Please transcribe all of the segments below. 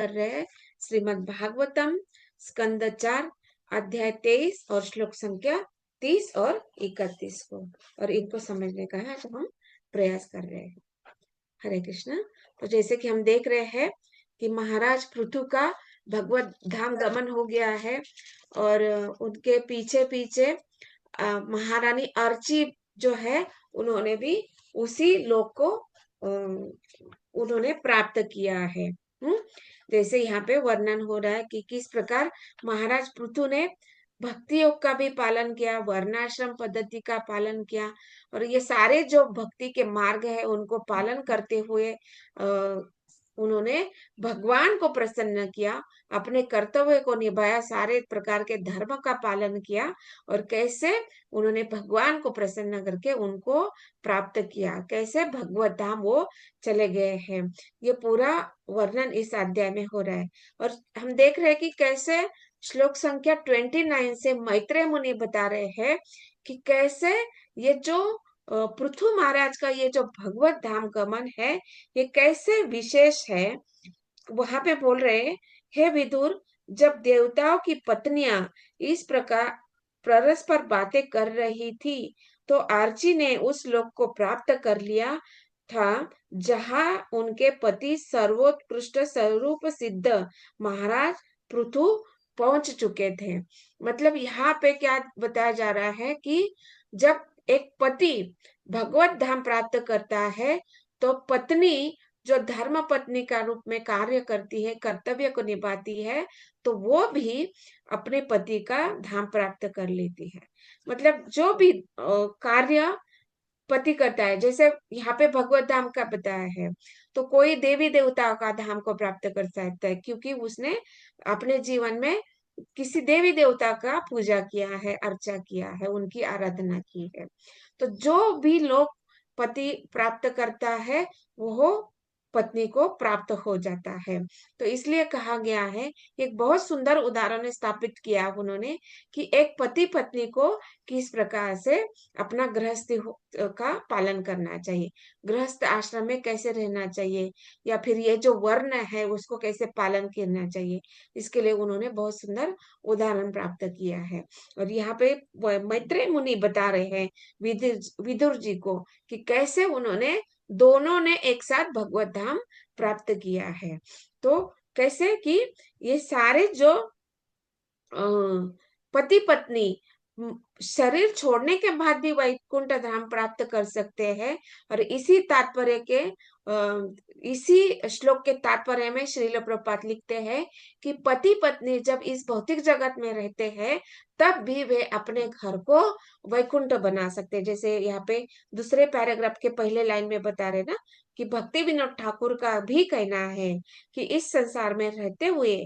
कर रहे हैं श्रीमद् भागवतम स्कंद 4 अध्याय 23 और श्लोक संख्या 30 और 31 को, और इनको समझने का है तो हम प्रयास कर रहे हैं। हरे कृष्णा। तो जैसे कि हम देख रहे हैं कि महाराज पृथु का भगवत धाम गमन हो गया है और उनके पीछे पीछे महारानी अर्ची जो है उन्होंने भी उसी लोक को उन्होंने प्राप्त किया है। जैसे यहाँ पे वर्णन हो रहा है कि किस प्रकार महाराज पृथु ने भक्ति योग का भी पालन किया, वर्णाश्रम पद्धति का पालन किया, और ये सारे जो भक्ति के मार्ग है उनको पालन करते हुए उन्होंने भगवान को प्रसन्न किया, अपने कर्तव्य को निभाया, सारे प्रकार के धर्म का पालन किया, और कैसे उन्होंने भगवान को प्रसन्न करके उनको प्राप्त किया, कैसे भगवत धाम वो चले गए हैं। ये पूरा वर्णन इस अध्याय में हो रहा है। और हम देख रहे हैं कि कैसे श्लोक संख्या 29 से मैत्रेय मुनि बता रहे हैं कि कैसे ये जो पृथु महाराज का ये जो भगवत धाम गमन है ये कैसे विशेष है। वहां पे बोल रहे हैं, हे विदुर, जब देवताओं की पत्नियां इस प्रकार परस्पर बातें कर रही थी तो आर्ची ने उस लोक को प्राप्त कर लिया था जहां उनके पति सर्वोत्कृष्ट स्वरूप सिद्ध महाराज पृथु पहुंच चुके थे। मतलब यहाँ पे क्या बताया जा रहा है कि जब एक पति भगवत धाम प्राप्त करता है तो पत्नी जो धर्म पत्नी का रूप में कार्य करती है, कर्तव्य को निभाती है, तो वो भी अपने पति का धाम प्राप्त कर लेती है। मतलब जो भी कार्य पति करता है, जैसे यहाँ पे भगवत धाम का बताया है, तो कोई देवी देवताओं का धाम को प्राप्त कर सकता है क्योंकि उसने अपने जीवन में किसी देवी देवता का पूजा किया है, अर्चा किया है, उनकी आराधना की है। तो जो भी लोग पति प्राप्त करता है वो पत्नी को प्राप्त हो जाता है। तो इसलिए कहा गया है, एक बहुत सुंदर उदाहरण स्थापित किया उन्होंने कि एक पति पत्नी को किस प्रकार से अपना गृहस्थी का पालन करना चाहिए, गृहस्थ आश्रम में कैसे रहना चाहिए, या फिर ये जो वर्ण है उसको कैसे पालन करना चाहिए, इसके लिए उन्होंने बहुत सुंदर उदाहरण प्राप्त किया है। और यहाँ पे मैत्रेय मुनि बता रहे हैं विदुर जी को कि कैसे उन्होंने दोनों ने एक साथ भगवत धाम प्राप्त किया है। तो कैसे कि ये सारे जो पति पत्नी शरीर छोड़ने के बाद भी वैकुंठ धाम प्राप्त कर सकते हैं। और इसी तात्पर्य के इसी श्लोक के तात्पर्य में श्रील प्रभुपाद लिखते हैं कि पति पत्नी जब इस भौतिक जगत में रहते हैं तब भी वे अपने घर को वैकुंठ बना सकते हैं। जैसे यहाँ पे दूसरे पैराग्राफ के पहले लाइन में बता रहे ना कि भक्ति विनोद ठाकुर का भी कहना है कि इस संसार में रहते हुए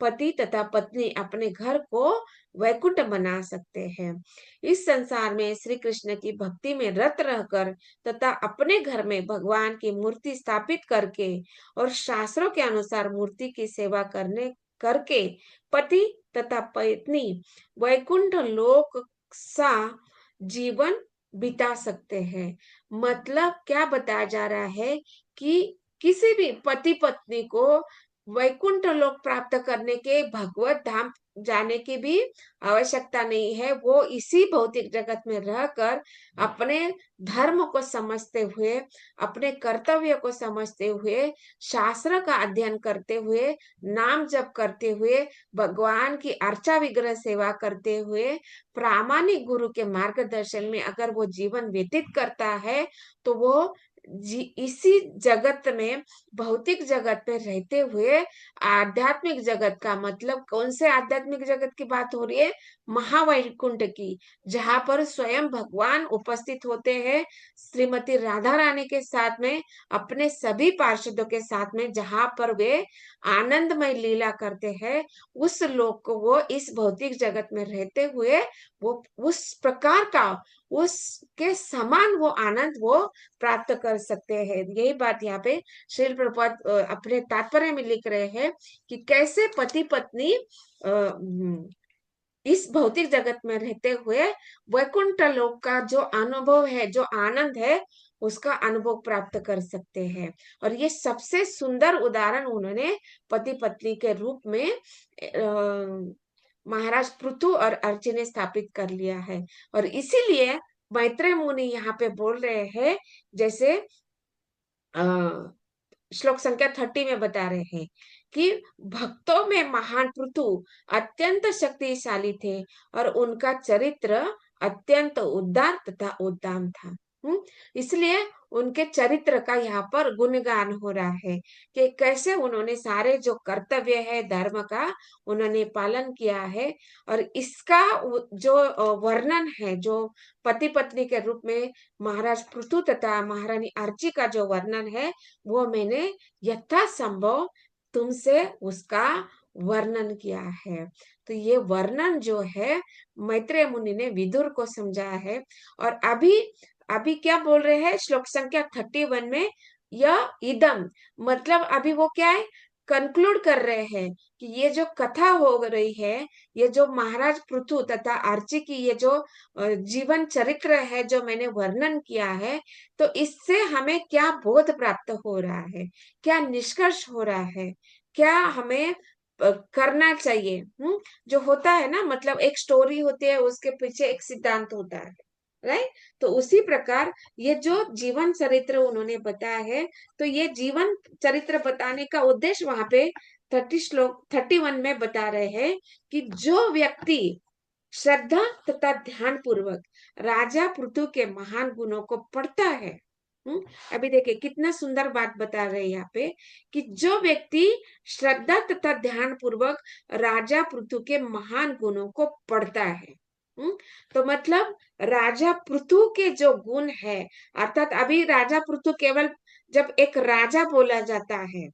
पति तथा पत्नी अपने घर को वैकुंठ बना सकते हैं। इस संसार में श्री कृष्ण की भक्ति में रत रहकर तथा अपने घर में भगवान की मूर्ति स्थापित करके और शास्त्रों के अनुसार मूर्ति की सेवा करके पति तथा पत्नी वैकुंठ लोक सा जीवन बिता सकते हैं। मतलब क्या बताया जा रहा है कि किसी भी पति पत्नी को वैकुंठ लोक प्राप्त करने के भगवत धाम जाने की भी आवश्यकता नहीं है। वो इसी भौतिक जगत में रहकर अपने धर्म को समझते हुए, अपने कर्तव्य को समझते हुए, शास्त्र का अध्ययन करते हुए, नाम जप करते हुए, भगवान की अर्चा विग्रह सेवा करते हुए, प्रामाणिक गुरु के मार्गदर्शन में अगर वो जीवन व्यतीत करता है तो वो इसी जगत में, भौतिक जगत में रहते हुए आध्यात्मिक जगत का, मतलब कौन से आध्यात्मिक जगत की बात हो रही है, महावैकुंठ की, जहां पर स्वयं भगवान उपस्थित होते हैं श्रीमती राधा रानी के साथ में, अपने सभी पार्षदों के साथ में, जहां पर वे आनंदमय लीला करते हैं, उस लोक को वो इस भौतिक जगत में रहते हुए वो उस प्रकार का, उसके समान वो आनंद वो प्राप्त कर सकते हैं। यही बात यहाँ पे श्रील प्रभुपाद अपने तात्पर्य में लिख रहे हैं कि कैसे पति पत्नी इस भौतिक जगत में रहते हुए वैकुंठ लोक का जो अनुभव है, जो आनंद है, उसका अनुभव प्राप्त कर सकते हैं। और ये सबसे सुंदर उदाहरण उन्होंने पति पत्नी के रूप में महाराज पृथु और अर्ची ने स्थापित कर लिया है। और इसीलिए मैत्रेय मुनि यहाँ पे बोल रहे हैं, जैसे श्लोक संख्या 30 में बता रहे हैं कि भक्तों में महान पृथु अत्यंत शक्तिशाली थे और उनका चरित्र अत्यंत उदार तथा उद्दाम था। इसलिए उनके चरित्र का यहाँ पर गुणगान हो रहा है कि कैसे उन्होंने सारे जो कर्तव्य है धर्म का उन्होंने पालन किया है। और इसका जो वर्णन है, जो पति पत्नी के रूप में महाराज पृथु तथा महारानी अर्ची का जो वर्णन है, वो मैंने यथासंभव तुमसे उसका वर्णन किया है। तो ये वर्णन जो है मैत्रेय मुनि ने विदुर को समझाया है। और अभी अभी क्या बोल रहे हैं श्लोक संख्या 31 में, यह इदम, मतलब अभी वो क्या है, कंक्लूड कर रहे हैं कि ये जो कथा हो रही है, ये जो महाराज पृथु तथा अर्ची की ये जो जीवन चरित्र है जो मैंने वर्णन किया है, तो इससे हमें क्या बोध प्राप्त हो रहा है, क्या निष्कर्ष हो रहा है, क्या हमें करना चाहिए। जो होता है ना, मतलब एक स्टोरी होती है, उसके पीछे एक सिद्धांत होता है, राइट। तो उसी प्रकार ये जो जीवन चरित्र उन्होंने बताया है, तो ये जीवन चरित्र बताने का उद्देश्य वहां पे 31 में बता रहे हैं कि जो व्यक्ति श्रद्धा तथा ध्यान पूर्वक राजा पृथु के महान गुणों को पढ़ता है। अभी देखिए कितना सुंदर बात बता रहे हैं यहाँ पे कि जो व्यक्ति श्रद्धा तथा ध्यान पूर्वक राजा पृथु के महान गुणों को पढ़ता है। तो मतलब राजा पृथु के जो गुण है, अर्थात अभी राजा पृथु केवल जब एक राजा बोला जाता है,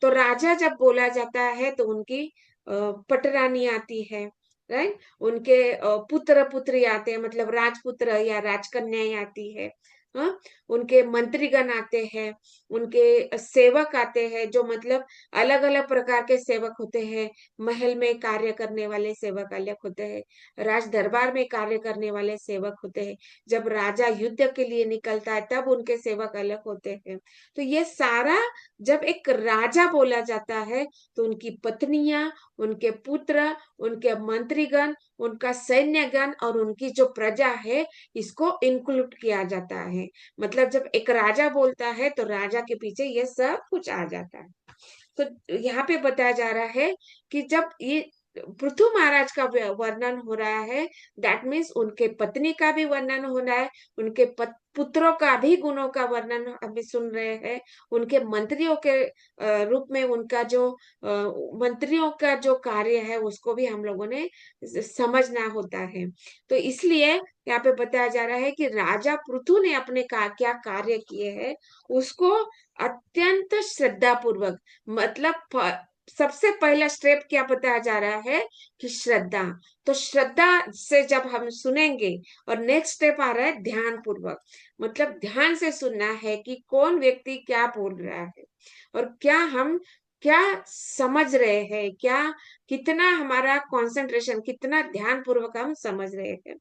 तो राजा जब बोला जाता है तो उनकी पटरानी आती है, राइट। उनके पुत्र पुत्री आते हैं, मतलब राजपुत्र या राजकन्याएं आती है। हाँ, उनके मंत्रीगण आते हैं, उनके सेवक आते हैं, जो मतलब अलग अलग प्रकार के सेवक होते हैं। महल में कार्य करने वाले सेवक अलग होते हैं, राज दरबार में कार्य करने वाले सेवक होते हैं, जब राजा युद्ध के लिए निकलता है तब उनके सेवक अलग होते हैं। तो ये सारा जब एक राजा बोला जाता है तो उनकी पत्नियां, उनके पुत्र, उनके मंत्रीगण, उनका सैन्यगण और उनकी जो प्रजा है, इसको इंक्लूड किया जाता है। मतलब जब एक राजा बोलता है तो राजा के पीछे ये सब कुछ आ जाता है। तो यहाँ पे बताया जा रहा है कि जब ये पृथु महाराज का वर्णन हो रहा है, दैट मीन्स उनके पत्नी का भी वर्णन हो रहा है, उनके पुत्रों का भी गुणों का वर्णन अभी सुन रहे हैं, उनके मंत्रियों के रूप में उनका जो मंत्रियों का जो कार्य है उसको भी हम लोगों ने समझना होता है। तो इसलिए यहाँ पे बताया जा रहा है कि राजा पृथु ने अपने क्या कार्य किए हैं उसको अत्यंत श्रद्धा पूर्वक, मतलब सबसे पहला स्टेप क्या बताया जा रहा है कि श्रद्धा। तो श्रद्धा से जब हम सुनेंगे, और नेक्स्ट स्टेप आ रहा है ध्यान पूर्वक, मतलब ध्यान से सुनना है कि कौन व्यक्ति क्या बोल रहा है और क्या समझ रहे हैं, क्या कितना हमारा कंसंट्रेशन, कितना ध्यान पूर्वक हम समझ रहे हैं।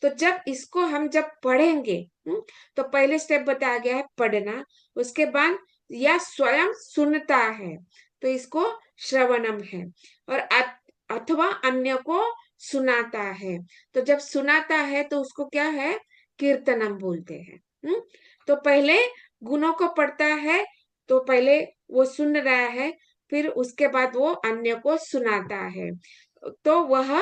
तो जब इसको हम जब पढ़ेंगे, तो पहले स्टेप बताया गया है पढ़ना, उसके बाद या स्वयं सुनता है तो इसको श्रवणम है, और अथवा अन्य को सुनाता है, तो जब सुनाता है तो उसको क्या है, कीर्तनम बोलते हैं। तो पहले गुणों को पढ़ता है, तो पहले वो सुन रहा है, फिर उसके बाद वो अन्य को सुनाता है, तो वह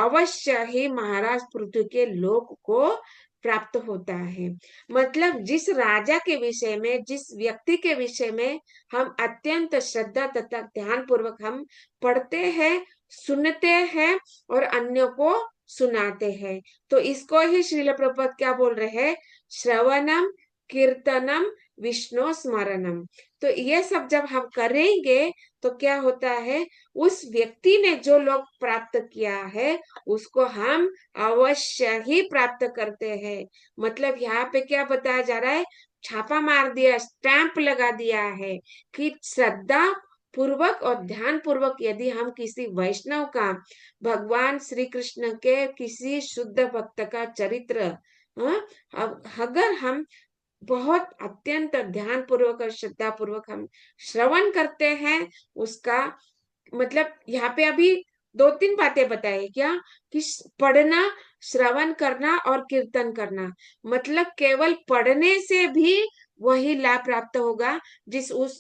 अवश्य ही महाराज पृथु के लोक को प्राप्त होता है। मतलब जिस राजा के विषय में, जिस व्यक्ति के विषय में हम अत्यंत श्रद्धा तथा ध्यान पूर्वक हम पढ़ते हैं, सुनते हैं और अन्य को सुनाते हैं, तो इसको ही श्रील प्रभुपाद क्या बोल रहे हैं, श्रवणम कीर्तनम विष्णु स्मरणम। तो ये सब जब हम करेंगे तो क्या होता है, उस व्यक्ति ने जो लोग प्राप्त किया है उसको हम अवश्य ही प्राप्त करते हैं। मतलब यहाँ पे क्या बताया जा रहा है, छापा मार दिया, स्टैंप लगा दिया है कि श्रद्धा पूर्वक और ध्यान पूर्वक यदि हम किसी वैष्णव का, भगवान श्री कृष्ण के किसी शुद्ध भक्त का चरित्र, अगर हम बहुत अत्यंत ध्यान पूर्वक और श्रद्धा पूर्वक हम श्रवण करते हैं उसका, मतलब यहाँ पे अभी दो तीन बातें बताई क्या, कि पढ़ना, श्रवण करना और कीर्तन करना, मतलब केवल पढ़ने से भी वही लाभ प्राप्त होगा, जिस उस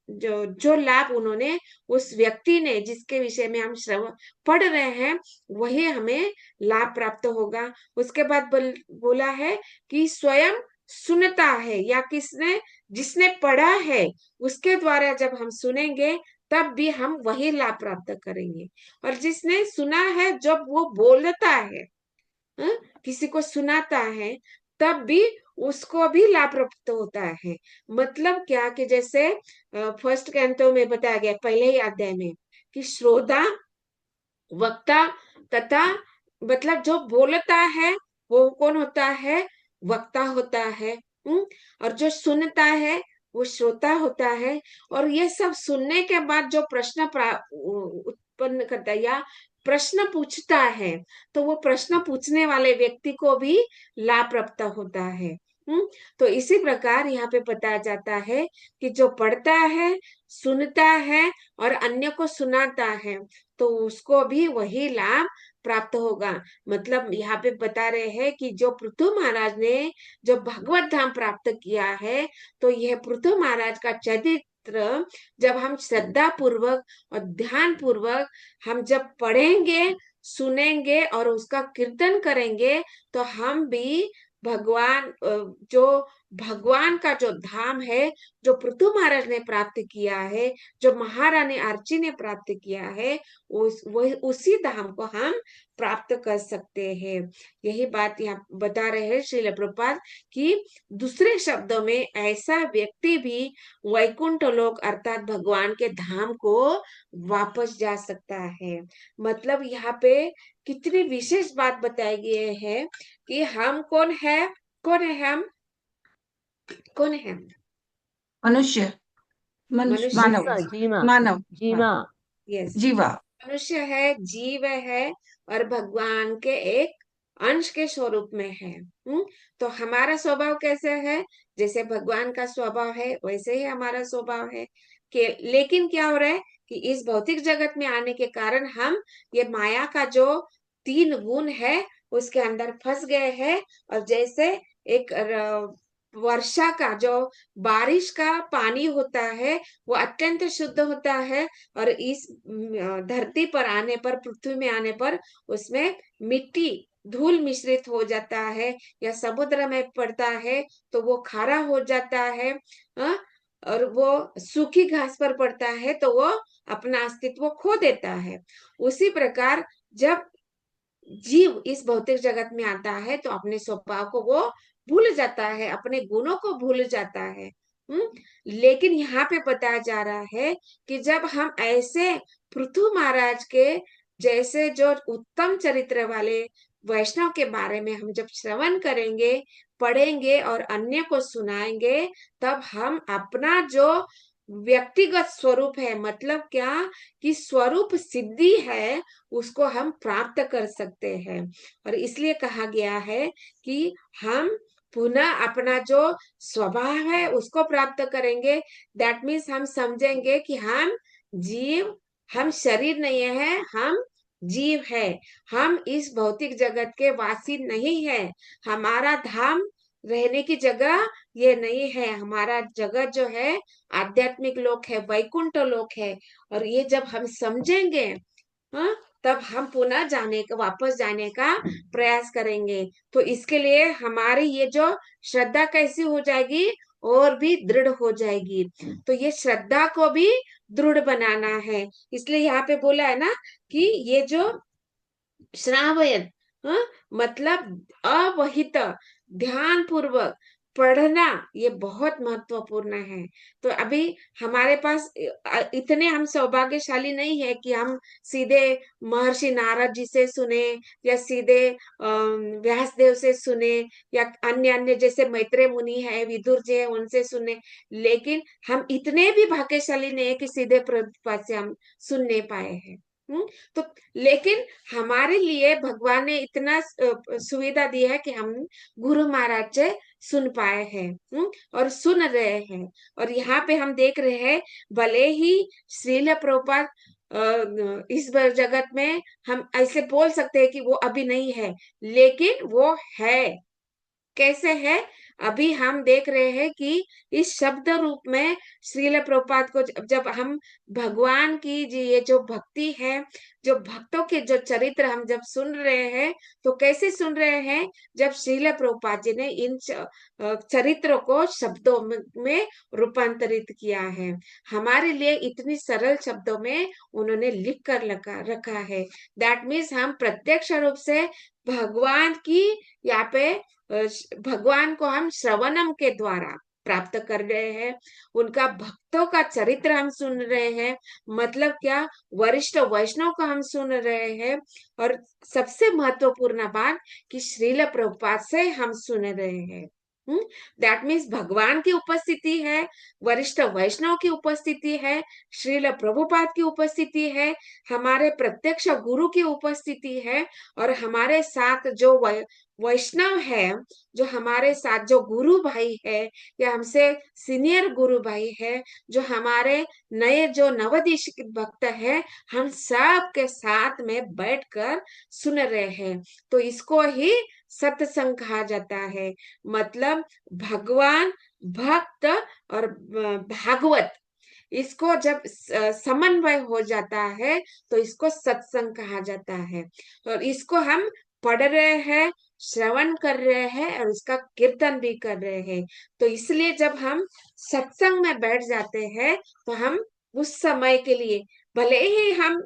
जो जो लाभ उन्होंने, उस व्यक्ति ने जिसके विषय में हम श्रवण पढ़ रहे हैं, वही हमें लाभ प्राप्त होगा। उसके बाद बोला है कि स्वयं सुनता है, या किसने, जिसने पढ़ा है उसके द्वारा जब हम सुनेंगे तब भी हम वही लाभ प्राप्त करेंगे। और जिसने सुना है जब वो बोलता है, हाँ? किसी को सुनाता है तब भी उसको भी लाभ प्राप्त होता है। मतलब क्या, कि जैसे फर्स्ट कैंटो में बताया गया पहले ही अध्याय में, कि श्रोता, वक्ता तथा, मतलब जो बोलता है वो कौन होता है, वक्ता होता है। और जो सुनता है वो श्रोता होता है। और ये सब सुनने के बाद जो प्रश्न उत्पन्न करता है या प्रश्न पूछता है, तो वो प्रश्न पूछने वाले व्यक्ति को भी लाभ प्राप्त होता है। तो इसी प्रकार यहाँ पे बताया जाता है कि जो पढ़ता है, सुनता है और अन्य को सुनाता है, तो उसको भी वही लाभ प्राप्त होगा। मतलब यहाँ पे बता रहे हैं कि जो पृथु महाराज ने जो भगवत धाम प्राप्त किया है, तो यह पृथु महाराज का चरित्र जब हम श्रद्धा पूर्वक और ध्यान पूर्वक हम जब पढ़ेंगे, सुनेंगे और उसका कीर्तन करेंगे, तो हम भी भगवान, जो भगवान का जो धाम है, जो पृथु महाराज ने प्राप्त किया है, जो महारानी आर्ची ने प्राप्त किया है, उसी धाम को हम प्राप्त कर सकते हैं। यही बात यहाँ बता रहे हैं श्रील प्रभुपाद, कि दूसरे शब्दों में ऐसा व्यक्ति भी वैकुंठ लोक अर्थात भगवान के धाम को वापस जा सकता है। मतलब यहाँ पे कितनी विशेष बात बताई गई है कि हम कौन है, कौन है हम, कौन है हम? मनुष्य, मनुष्य, मनुष्य मानव, है, जीवा मानव, हाँ, जीवा यस, जीवा। मनुष्य है, जीव है, और भगवान के एक अंश के स्वरूप में है। तो हमारा स्वभाव कैसे है, जैसे भगवान का स्वभाव है वैसे ही हमारा स्वभाव है। लेकिन क्या हो रहा है कि इस भौतिक जगत में आने के कारण हम ये माया का जो तीन गुण है उसके अंदर फंस गए हैं। और जैसे एक वर्षा का जो बारिश का पानी होता है वो अत्यंत शुद्ध होता है, और इस धरती पर आने पर, पृथ्वी में आने पर उसमें मिट्टी, धूल मिश्रित हो जाता है, या समुद्र में पड़ता है तो वो खारा हो जाता है, अ, और वो सूखी घास पर पड़ता है तो वो अपना अस्तित्व खो देता है। उसी प्रकार जब जीव इस भौतिक जगत में आता है तो अपने स्वभाव को वो भूल जाता है, अपने गुणों को भूल जाता है। लेकिन यहाँ पे बताया जा रहा है कि जब हम ऐसे पृथु महाराज के जैसे जो उत्तम चरित्र वाले वैष्णव के बारे में हम जब श्रवण करेंगे, पढ़ेंगे और अन्य को सुनाएंगे, तब हम अपना जो व्यक्तिगत स्वरूप है, मतलब क्या, कि स्वरूप सिद्धि है, उसको हम प्राप्त कर सकते हैं। और इसलिए कहा गया है कि हम पुनः अपना जो स्वभाव है उसको प्राप्त करेंगे। दैट मीन्स हम समझेंगे कि हम जीव, हम शरीर नहीं है, हम जीव है। हम इस भौतिक जगत के वासी नहीं है। हमारा धाम, रहने की जगह ये नहीं है। हमारा जगह जो है आध्यात्मिक लोक है, वैकुंठ लोक है। और ये जब हम समझेंगे, हाँ, तब हम पुनः जाने का, वापस जाने का प्रयास करेंगे। तो इसके लिए हमारी ये जो श्रद्धा कैसी हो जाएगी, और भी दृढ़ हो जाएगी। तो ये श्रद्धा को भी दृढ़ बनाना है। इसलिए यहाँ पे बोला है ना कि ये जो श्रावयन, हाँ, मतलब अवहित, ध्यान पूर्वक पढ़ना, ये बहुत महत्वपूर्ण है। तो अभी हमारे पास इतने हम सौभाग्यशाली नहीं है कि हम सीधे महर्षि नारद जी से सुने, या सीधे व्यास देव से सुने, या अन्य अन्य जैसे मैत्रेय मुनि है, विदुर जी है, उनसे सुने। लेकिन हम इतने भी भाग्यशाली नहीं है कि सीधे प्रभुपाद से हम सुन नहीं पाए हैं। तो लेकिन हमारे लिए भगवान ने इतना सुविधा दी है कि हम गुरु महाराज से सुन पाए हैं, और सुन रहे हैं। और यहाँ पे हम देख रहे हैं, भले ही श्रील प्रभुपाद इस जगत में हम ऐसे बोल सकते हैं कि वो अभी नहीं है, लेकिन वो है। कैसे है? अभी हम देख रहे हैं कि इस शब्द रूप में श्रील प्रभुपाद को जब हम भगवान की ये जो भक्ति है, जो भक्तों के जो चरित्र हम जब सुन रहे हैं, तो कैसे सुन रहे हैं? जब श्रील प्रभुपाद जी ने इन चरित्रों को शब्दों में रूपांतरित किया है, हमारे लिए इतनी सरल शब्दों में उन्होंने लिख कर रखा है। दैट मीन्स हम प्रत्यक्ष रूप से भगवान की यहाँ पे भगवान को हम श्रवणम के द्वारा प्राप्त कर रहे हैं। उनका भक्तों का चरित्र हम सुन रहे हैं, मतलब क्या, वरिष्ठ वैष्णव को हम सुन रहे हैं। और सबसे महत्वपूर्ण बात कि श्रील प्रभुपाद से हम सुन रहे हैं। दैट मीन्स भगवान की उपस्थिति है, वरिष्ठ वैष्णव की उपस्थिति है, श्रील प्रभुपाद की उपस्थिति है, हमारे प्रत्यक्ष गुरु की उपस्थिति है, और हमारे साथ जो वैष्णव है, जो हमारे साथ जो गुरु भाई है, या हमसे सीनियर गुरु भाई है, जो हमारे नए जो नवदीक्षित भक्त है, हम सब के साथ में बैठकर सुन रहे हैं। तो इसको ही सत्संग कहा जाता है। मतलब भगवान, भक्त और भागवत, इसको जब समन्वय हो जाता है तो इसको सत्संग कहा जाता है। और इसको हम पढ़ रहे हैं, श्रवण कर रहे हैं, और उसका कीर्तन भी कर रहे हैं। तो इसलिए जब हम सत्संग में बैठ जाते हैं, तो हम उस समय के लिए, भले ही हम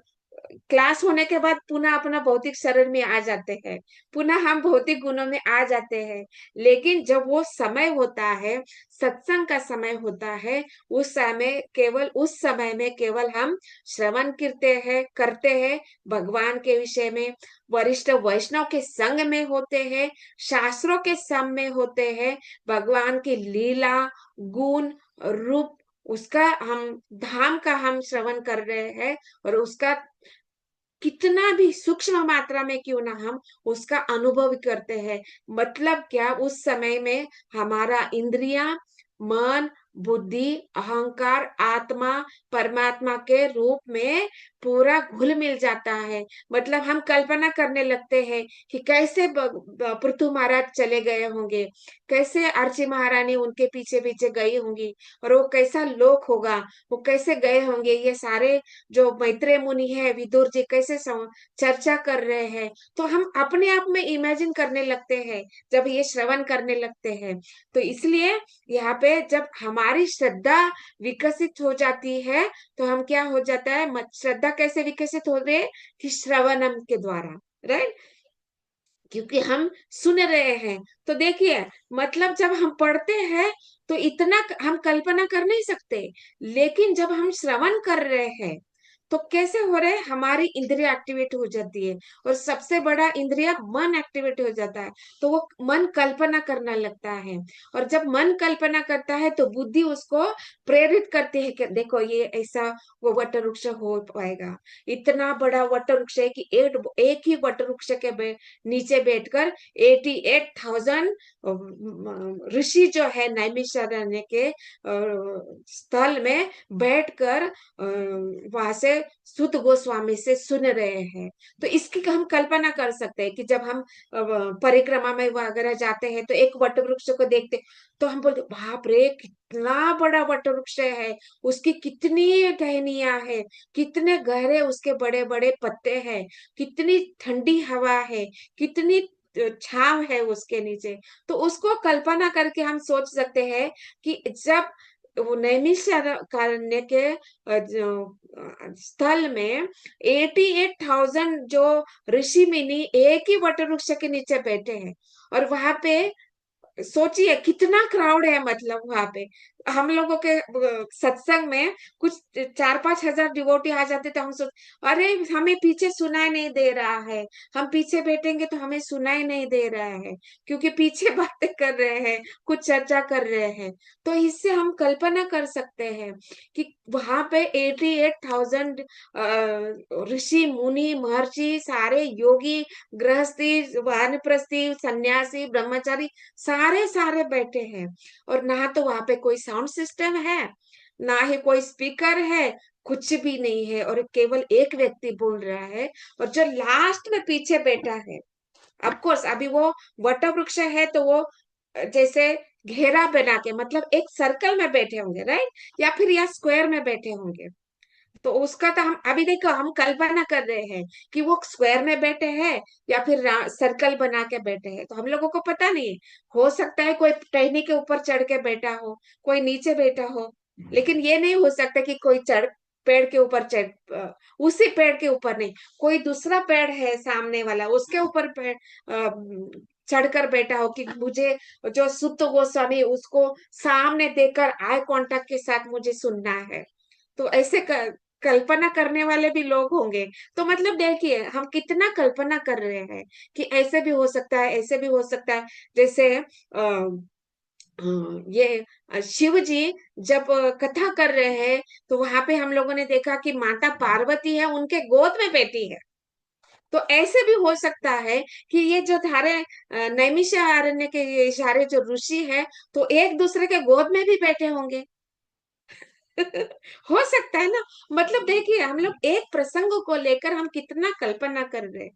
क्लास होने के बाद पुनः अपना भौतिक शरीर में आ जाते हैं, पुनः हम भौतिक गुणों में आ जाते हैं, लेकिन जब वो समय होता है, सत्संग का समय होता है, उस समय में केवल हम श्रवण करते हैं भगवान के विषय में, वरिष्ठ वैष्णव के संग में होते हैं, शास्त्रों के संग में होते हैं, भगवान की लीला, गुण, रूप, उसका हम धाम का हम श्रवण कर रहे हैं, और उसका कितना भी सूक्ष्म मात्रा में क्यों ना हम उसका अनुभव करते हैं। मतलब क्या, उस समय में हमारा इंद्रियां, मन, बुद्धि, अहंकार, आत्मा परमात्मा के रूप में पूरा घुल मिल जाता है। मतलब हम कल्पना करने लगते हैं कि कैसे पृथु महाराज चले गए होंगे, कैसे अर्ची महारानी उनके पीछे पीछे गई होंगी, और वो कैसा लोक होगा, वो कैसे गए होंगे, ये सारे जो मैत्रेय मुनि है, विदुर जी कैसे चर्चा कर रहे हैं। तो हम अपने आप में इमेजिन करने लगते हैं जब ये श्रवण करने लगते हैं। तो इसलिए यहाँ पे जब हमारी श्रद्धा विकसित हो जाती है, तो हम क्या हो जाता है, श्रद्धा कैसे विकसित हो रही है कि श्रवणम के द्वारा, राइट, क्योंकि हम सुन रहे हैं। तो देखिए, मतलब जब हम पढ़ते हैं तो इतना हम कल्पना कर नहीं सकते, लेकिन जब हम श्रवण कर रहे हैं तो कैसे हो रहे हैं, हमारी इंद्रिय एक्टिवेट हो जाती है, और सबसे बड़ा इंद्रिय मन एक्टिवेट हो जाता है। तो वो मन कल्पना करना लगता है, और जब मन कल्पना करता है तो बुद्धि उसको प्रेरित करती है कि देखो ये ऐसा वो वट वृक्ष हो पाएगा, इतना बड़ा वट वृक्ष है कि एक ही वट वृक्ष के नीचे बैठकर 88,000 ऋषि जो है नैमिषारण्य के स्थल में बैठकर वहां से सुत गोस्वामी से सुन रहे हैं। तो इसकी हम कल्पना कर सकते हैं कि जब हम परिक्रमा में वगैरह जाते हैं तो एक वट वृक्ष को देखते, तो हम बोलते बाप रे कितना बड़ा वट वृक्ष है, उसकी कितनी टहनियां है, कितने गहरे उसके बड़े बड़े पत्ते हैं, कितनी ठंडी हवा है, कितनी छाव है उसके नीचे। तो उसको कल्पना करके हम सोच सकते हैं कि जब वो नैमिषारण्य के स्थल में 88,000 जो ऋषि मुनि एक ही वट वृक्ष के नीचे बैठे हैं, और वहां पे सोचिए कितना क्राउड है, मतलब वहां पे हम लोगों के सत्संग में कुछ 4-5 हजार डिवोटी आ जाते थे, हम सोच अरे हमें पीछे सुनाई नहीं दे रहा है, हम पीछे बैठेंगे तो हमें सुनाई नहीं दे रहा है, क्योंकि पीछे बातें कर रहे हैं, कुछ चर्चा कर रहे हैं। तो इससे हम कल्पना कर सकते हैं कि वहां पे 88,000 ऋषि मुनि महर्षि सारे योगी, गृहस्थी, वानप्रस्थी, सन्यासी, ब्रह्मचारी, सारे सारे बैठे हैं। और ना तो वहां पे कोई साउंड सिस्टम है, ना ही कोई स्पीकर है, कुछ भी नहीं है, और केवल एक व्यक्ति बोल रहा है। और जो लास्ट में पीछे बैठा है, ऑफ कोर्स अभी वो वट वृक्ष है तो वो जैसे घेरा बना के, मतलब एक सर्कल में बैठे होंगे, राइट, या फिर या स्क्वायर में बैठे होंगे। तो उसका तो हम अभी देखो, हम कल्पना कर रहे हैं कि वो स्क्वायर में बैठे हैं या फिर सर्कल बना के बैठे हैं, तो हम लोगों को पता नहीं है। हो सकता है कोई टहनी के ऊपर चढ़ के बैठा हो, कोई नीचे बैठा हो, लेकिन ये नहीं हो सकता कि कोई चढ़ पेड़ के ऊपर उसी पेड़ के ऊपर नहीं, कोई दूसरा पेड़ है सामने वाला, उसके ऊपर पेड़ चढ़कर बैठा हो, कि मुझे जो सुत गोस्वामी उसको सामने देखकर आई कांटेक्ट के साथ मुझे सुनना है। तो ऐसे कल्पना करने वाले भी लोग होंगे। तो मतलब देखिए हम कितना कल्पना कर रहे हैं कि ऐसे भी हो सकता है, ऐसे भी हो सकता है। जैसे ये शिव जी जब कथा कर रहे हैं, तो वहां पे हम लोगों ने देखा कि माता पार्वती है, उनके गोद में बैठी है। तो ऐसे भी हो सकता है कि ये जो धारे नैमिषारण्य के ये सारे जो ऋषि है, तो एक दूसरे के गोद में भी बैठे होंगे। हो सकता है ना। मतलब देखिए हम लोग एक प्रसंग को लेकर हम कितना कल्पना कर रहे हैं।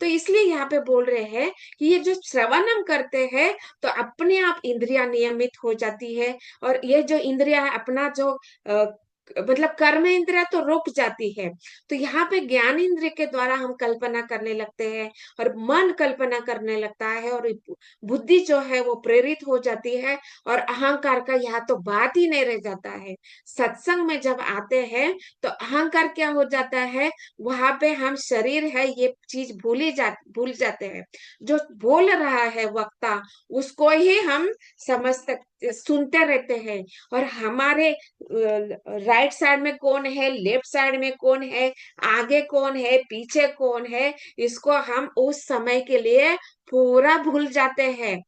तो इसलिए यहाँ पे बोल रहे हैं कि ये जो श्रवण हम करते हैं, तो अपने आप इंद्रियां नियमित हो जाती है। और ये जो इंद्रिया है अपना जो मतलब कर्म इंद्रिया तो रुक जाती है। तो यहाँ पे ज्ञान इंद्रिय के द्वारा हम कल्पना करने लगते हैं, और मन कल्पना करने लगता है, और बुद्धि जो है वो प्रेरित हो जाती है। और अहंकार का यहाँ तो बात ही नहीं रह जाता है। सत्संग में जब आते हैं तो अहंकार क्या हो जाता है, वहां पे हम शरीर है ये चीज भूल जाते हैं। जो बोल रहा है वक्ता, उसको ही हम सुनते रहते हैं। और हमारे राइट साइड में कौन है, लेफ्ट साइड में कौन है, आगे कौन है, पीछे कौन है, इसको हम उस समय के लिए पूरा भूल जाते हैं।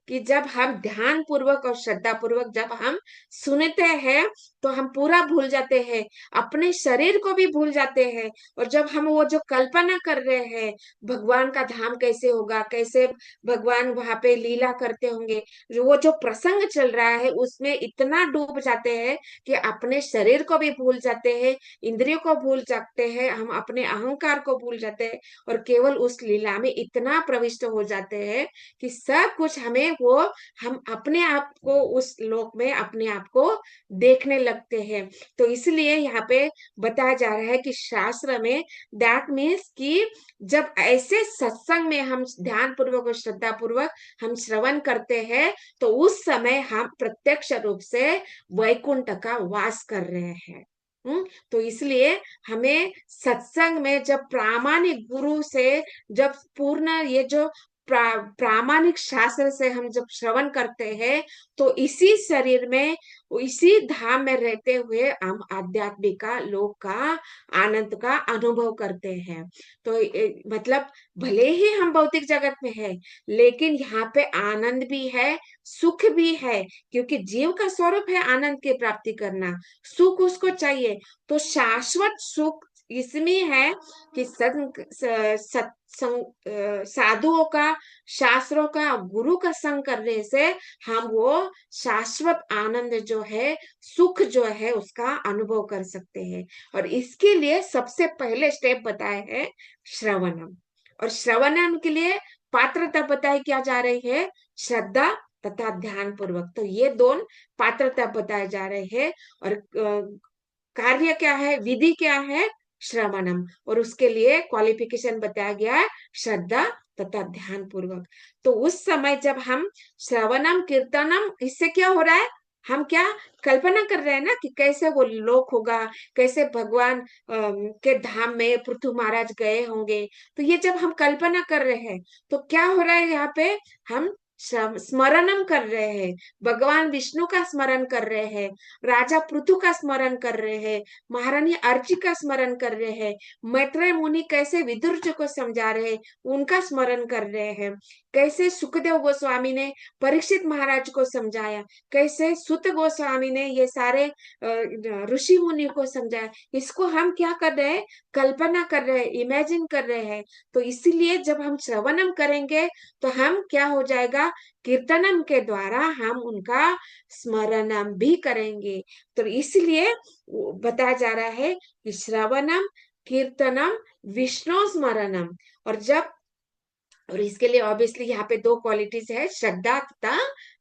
कि जब हम ध्यान पूर्वक और श्रद्धा पूर्वक जब हम सुनते हैं, तो हम पूरा भूल जाते हैं, अपने शरीर को भी भूल जाते हैं। और जब हम वो जो कल्पना कर रहे हैं, भगवान का धाम कैसे होगा, कैसे भगवान वहां पे लीला करते होंगे, वो जो प्रसंग चल रहा है उसमें इतना डूब जाते हैं कि अपने शरीर को भी भूल जाते हैं, इंद्रियों को भूल जाते हैं, हम अपने अहंकार को भूल जाते हैं, और केवल उस लीला में इतना प्रविष्ट हो जाते हैं कि सब कुछ हमें वो हम अपने आप को उस लोक में अपने आप को देखने लगते हैं। तो इसलिए यहाँ पे बताया जा रहा है कि शास्त्र में दैट मीन्स कि जब ऐसे सत्संग में हम ध्यान पूर्वक और श्रद्धा पूर्वक हम श्रवण करते हैं, तो उस समय हम प्रत्यक्ष रूप से वैकुंठ का वास कर रहे हैं। तो इसलिए हमें सत्संग में जब प्रामाणिक गुरु से जब पूर्ण ये जो प्रामाणिक शास्त्र से हम जब श्रवण करते हैं, तो इसी शरीर में इसी धाम में रहते हुए हम आध्यात्मिक का लोक का आनंद का अनुभव करते हैं। तो मतलब भले ही हम भौतिक जगत में है, लेकिन यहाँ पे आनंद भी है, सुख भी है, क्योंकि जीव का स्वरूप है आनंद की प्राप्ति करना, सुख उसको चाहिए। तो शाश्वत सुख इसमें है कि साधुओं का, शास्त्रों का, गुरु का संग करने से हम वो शाश्वत आनंद जो है, सुख जो है उसका अनुभव कर सकते हैं। और इसके लिए सबसे पहले स्टेप बताए हैं श्रवणम। और श्रवणम के लिए पात्रता बताई क्या जा रही है, श्रद्धा तथा ध्यान पूर्वक। तो ये दोनों पात्रता बताए जा रहे हैं। और कार्य क्या है, विधि क्या है, श्रवणम। और उसके लिए क्वालिफिकेशन बताया गया है, श्रद्धा तथा ध्यान पूर्वक। तो उस समय जब हम श्रवणम कीर्तनम, इससे क्या हो रहा है, हम क्या कल्पना कर रहे हैं ना कि कैसे वो लोक होगा, कैसे भगवान के धाम में पृथु महाराज गए होंगे। तो ये जब हम कल्पना कर रहे हैं, तो क्या हो रहा है यहाँ पे, हम स्मरणम कर रहे हैं, भगवान विष्णु का स्मरण कर रहे हैं, राजा पृथु का स्मरण कर रहे हैं, महारानी अर्ची का स्मरण कर रहे हैं, मैत्रेय मुनि कैसे विदुर जी को समझा रहे हैं, उनका स्मरण कर रहे हैं, कैसे सुखदेव गोस्वामी ने परीक्षित महाराज को समझाया, कैसे सुत गोस्वामी ने ये सारे ऋषि मुनि को समझाया, इसको हम क्या कर रहे हैं, कल्पना कर रहे हैं, इमेजिन कर रहे हैं। तो इसीलिए जब हम श्रवणम करेंगे तो हम क्या हो जाएगा, कीर्तनम के द्वारा हम उनका स्मरणम भी करेंगे। तो इसलिए बताया जा रहा है कि श्रवणम कीर्तनम विष्णु स्मरणम। और इसके लिए ऑब्वियसली यहाँ पे दो क्वालिटीज है, श्रद्धा तथा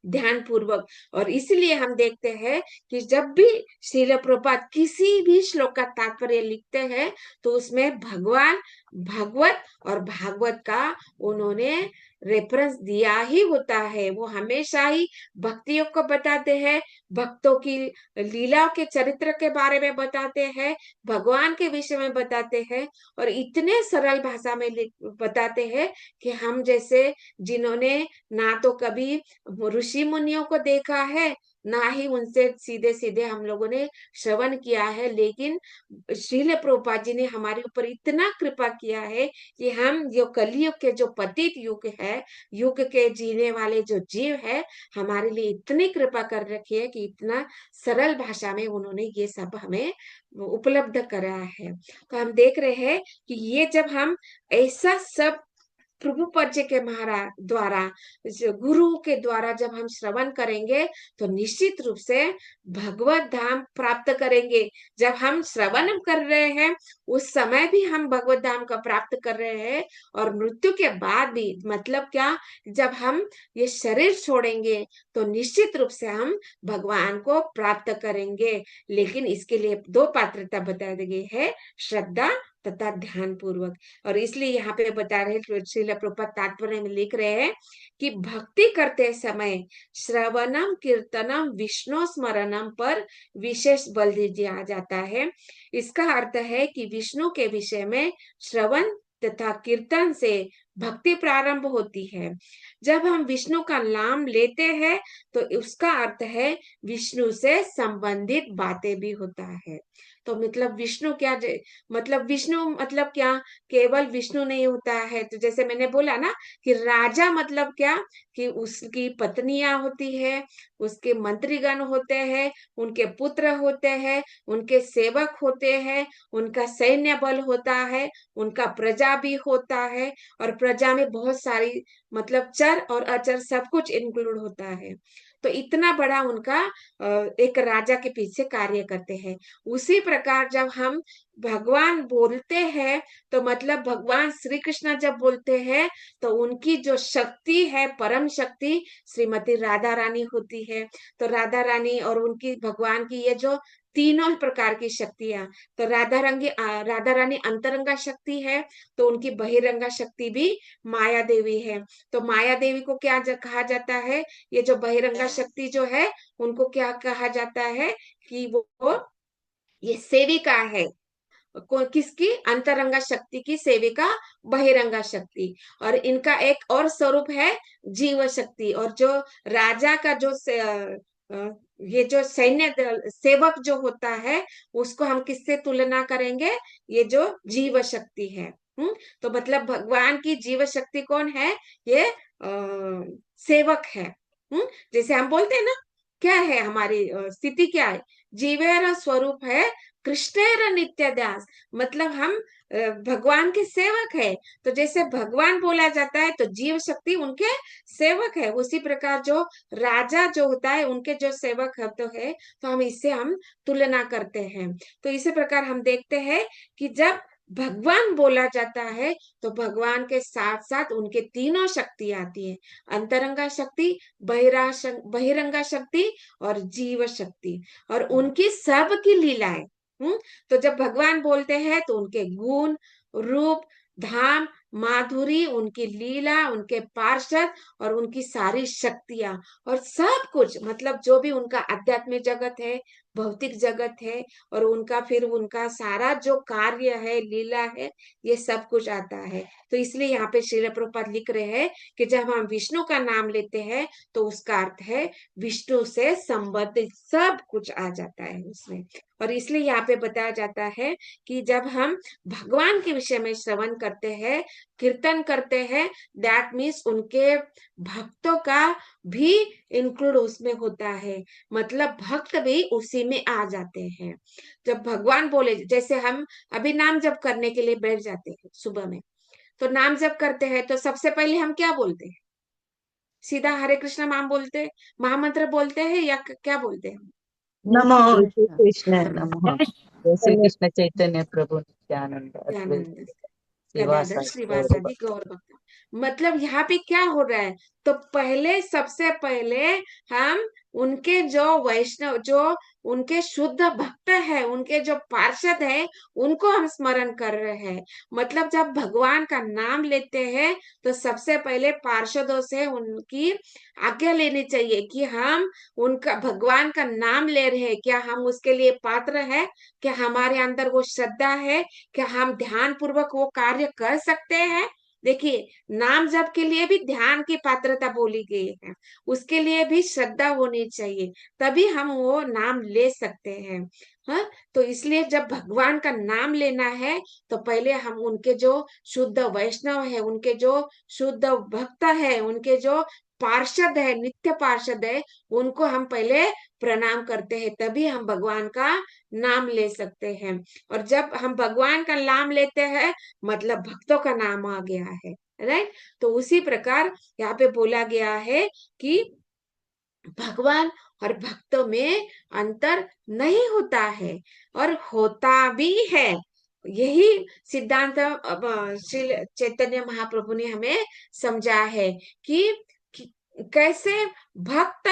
ध्यान पूर्वक। और इसीलिए हम देखते हैं कि जब भी श्रील प्रभुपाद किसी भी श्लोक का तात्पर्य लिखते हैं तो उसमें भगवान भगवत और भागवत का उन्होंने रेफरेंस दिया ही होता है। वो हमेशा ही भक्तियों को बताते हैं, भक्तों की लीला के चरित्र के बारे में बताते हैं, भगवान के विषय में बताते हैं, और इतने सरल भाषा में बताते हैं कि हम जैसे जिन्होंने ना तो कभी ऋषि मुनियों को देखा है, ना ही उनसे सीधे सीधे हम लोगों ने श्रवण किया है, लेकिन श्रील प्रभुपाद जी ने हमारे ऊपर इतना कृपा किया है कि हम जो कलयुग के जो पतित युग है, युग के जीने वाले जो जीव है, हमारे लिए इतनी कृपा कर रखी है कि इतना सरल भाषा में उन्होंने ये सब हमें उपलब्ध कराया है। तो हम देख रहे हैं कि ये जब हम ऐसा सब प्रभुपद जी के महाराज द्वारा, गुरु के द्वारा जब हम श्रवण करेंगे तो निश्चित रूप से भगवत धाम प्राप्त करेंगे। जब हम श्रवण कर रहे हैं उस समय भी हम भगवत धाम का प्राप्त कर रहे हैं, और मृत्यु के बाद भी, मतलब क्या, जब हम ये शरीर छोड़ेंगे तो निश्चित रूप से हम भगवान को प्राप्त करेंगे। लेकिन इसके लिए दो पात्रता बता दी गई है, श्रद्धा तथा ध्यान पूर्वक। और इसलिए यहाँ पे बता रहे श्रील प्रभुपाद तात्पर्य में लिख रहे हैं कि भक्ति करते समय श्रवणम कीर्तनम विष्णु स्मरणम पर विशेष बल दिया जाता है। इसका अर्थ है कि विष्णु के विषय में श्रवण तथा कीर्तन से भक्ति प्रारंभ होती है। जब हम विष्णु का नाम लेते हैं तो उसका अर्थ है विष्णु से संबंधित बातें भी होता है। तो मतलब विष्णु क्या, मतलब विष्णु मतलब क्या, केवल विष्णु नहीं होता है। तो जैसे मैंने बोला ना कि राजा मतलब क्या, कि उसकी पत्नियां होती है, उसके मंत्रीगण होते हैं, उनके पुत्र होते हैं, उनके सेवक होते हैं, उनका सैन्य बल होता है, उनका प्रजा भी होता है, और प्रजा में बहुत सारी मतलब चर और अचर सब कुछ इंक्लूड होता है। तो इतना बड़ा उनका एक राजा के पीछे कार्य करते हैं। उसी प्रकार जब हम भगवान बोलते हैं तो मतलब भगवान श्री कृष्ण जब बोलते हैं तो उनकी जो शक्ति है, परम शक्ति श्रीमती राधा रानी होती है। तो राधा रानी और उनकी भगवान की ये जो तीनों प्रकार की शक्तियां, तो राधा रानी अंतरंगा शक्ति है, तो उनकी बहिरंगा शक्ति भी माया देवी है। तो माया देवी को क्या कहा जाता है, ये जो बहिरंगा शक्ति जो है उनको क्या कहा जाता है कि वो ये सेविका है, किसकी, अंतरंगा शक्ति की सेविका बहिरंगा शक्ति। और इनका एक और स्वरूप है जीव शक्ति। और जो राजा का जो ये जो सैन्य सेवक जो होता है उसको हम किससे तुलना करेंगे, ये जो जीव शक्ति है। तो मतलब भगवान की जीव शक्ति कौन है, ये सेवक है। जैसे हम बोलते हैं ना, क्या है हमारी स्थिति, क्या है, जीवेर स्वरूप है कृष्णेर नित्य दास, मतलब हम भगवान के सेवक है। तो जैसे भगवान बोला जाता है तो जीव शक्ति उनके सेवक है, उसी प्रकार जो राजा जो होता है उनके जो सेवक है, तो हम इससे हम तुलना करते हैं। तो इसी प्रकार हम देखते हैं कि जब भगवान बोला जाता है तो भगवान के साथ साथ उनके तीनों शक्ति आती है, अंतरंगा शक्ति, बहिरंगा शक्ति और जीव शक्ति, और उनकी सब की लीलाएं। तो जब भगवान बोलते हैं तो उनके गुण, रूप, धाम, माधुरी, उनकी लीला, उनके पार्षद और उनकी सारी शक्तियां और सब कुछ, मतलब जो भी उनका आध्यात्मिक जगत है, भौतिक जगत है, और उनका फिर उनका सारा जो कार्य है, लीला है, ये सब कुछ आता है। तो इसलिए यहाँ पे श्रील प्रभुपाद लिख रहे हैं कि जब हम विष्णु का नाम लेते हैं तो उसका अर्थ है विष्णु से संबंधित सब कुछ आ जाता है उसमें। और इसलिए यहाँ पे बताया जाता है कि जब हम भगवान के विषय में श्रवण करते हैं, कीर्तन करते हैं, दैट मीन्स उनके भक्तों का भी इंक्लूड उसमें होता है, मतलब भक्त भी उसी में आ जाते हैं। जब भगवान बोले, जैसे हम अभी नाम जप करने के लिए बैठ जाते हैं सुबह में, तो नाम जप करते हैं तो सबसे पहले हम क्या बोलते हैं? सीधा हरे कृष्ण नाम बोलते हैं, महामंत्र बोलते हैं, या क्या बोलते हैं? नमो जय श्री कृष्ण नमः। जय श्री कृष्ण चैतन्य प्रभु नित्यानंद अद्वैत आनंद गदाधर श्रीवासादि गौर श्रीवासादि गौर भक्त। मतलब यहाँ पे क्या हो रहा है? तो पहले, सबसे पहले हम उनके जो वैष्णव, जो उनके शुद्ध भक्त है, उनके जो पार्षद है, उनको हम स्मरण कर रहे हैं। मतलब जब भगवान का नाम लेते हैं तो सबसे पहले पार्षदों से उनकी आज्ञा लेनी चाहिए कि हम उनका, भगवान का नाम ले रहे हैं, क्या हम उसके लिए पात्र है? क्या हमारे अंदर वो श्रद्धा है? क्या हम ध्यान पूर्वक वो कार्य कर सकते हैं? देखिए, नाम जप के लिए भी ध्यान की पात्रता बोली गई है, उसके लिए भी श्रद्धा होनी चाहिए, तभी हम वो नाम ले सकते हैं। हाँ, तो इसलिए जब भगवान का नाम लेना है तो पहले हम उनके जो शुद्ध वैष्णव है, उनके जो शुद्ध भक्त है, उनके जो पार्षद है, नित्य पार्षद है, उनको हम पहले प्रणाम करते हैं, तभी हम भगवान का नाम ले सकते हैं। और जब हम भगवान का नाम लेते हैं मतलब भक्तों का नाम आ गया है, राइट? तो उसी प्रकार यहाँ पे बोला गया है कि भगवान और भक्तों में अंतर नहीं होता है, और होता भी है। यही सिद्धांत श्री चैतन्य महाप्रभु ने हमें समझा है कि कैसे भक्त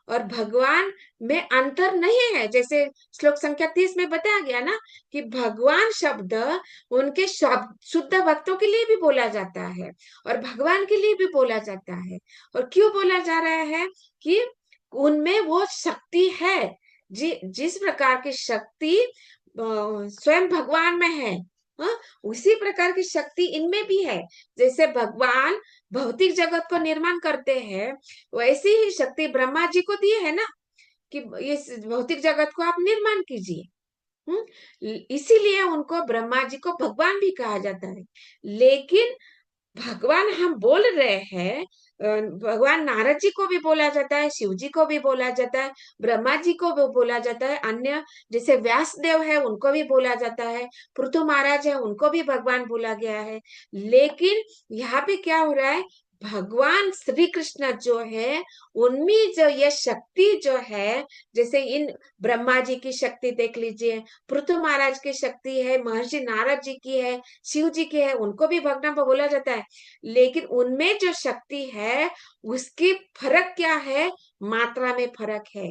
और भगवान में अंतर नहीं है। जैसे श्लोक संख्या 30 में बताया गया ना कि भगवान शब्द उनके शुद्ध भक्तों के लिए भी बोला जाता है और भगवान के लिए भी बोला जाता है। और क्यों बोला जा रहा है? कि उनमें वो शक्ति है, जिस प्रकार की शक्ति स्वयं भगवान में है, हाँ, उसी प्रकार की शक्ति इनमें भी है। जैसे भगवान भौतिक जगत को निर्माण करते हैं, वैसी ही शक्ति ब्रह्मा जी को दी है ना कि इस भौतिक जगत को आप निर्माण कीजिए। इसीलिए उनको, ब्रह्मा जी को भगवान भी कहा जाता है। लेकिन भगवान हम बोल रहे हैं, भगवान नारद जी को भी बोला जाता है, शिव जी को भी बोला जाता है, ब्रह्मा जी को भी बोला जाता है, अन्य जैसे व्यास देव है उनको भी बोला जाता है, पृथु महाराज है उनको भी भगवान बोला गया है। लेकिन यहाँ पे क्या हो रहा है? भगवान श्री कृष्ण जो है, उनमें जो ये शक्ति जो है, जैसे इन ब्रह्मा जी की शक्ति देख लीजिए, पृथु महाराज की शक्ति है, महर्षि नारद जी की है, शिव जी की है, उनको भी भगवान को बोला जाता है। लेकिन उनमें जो शक्ति है उसकी फर्क क्या है? मात्रा में फर्क है।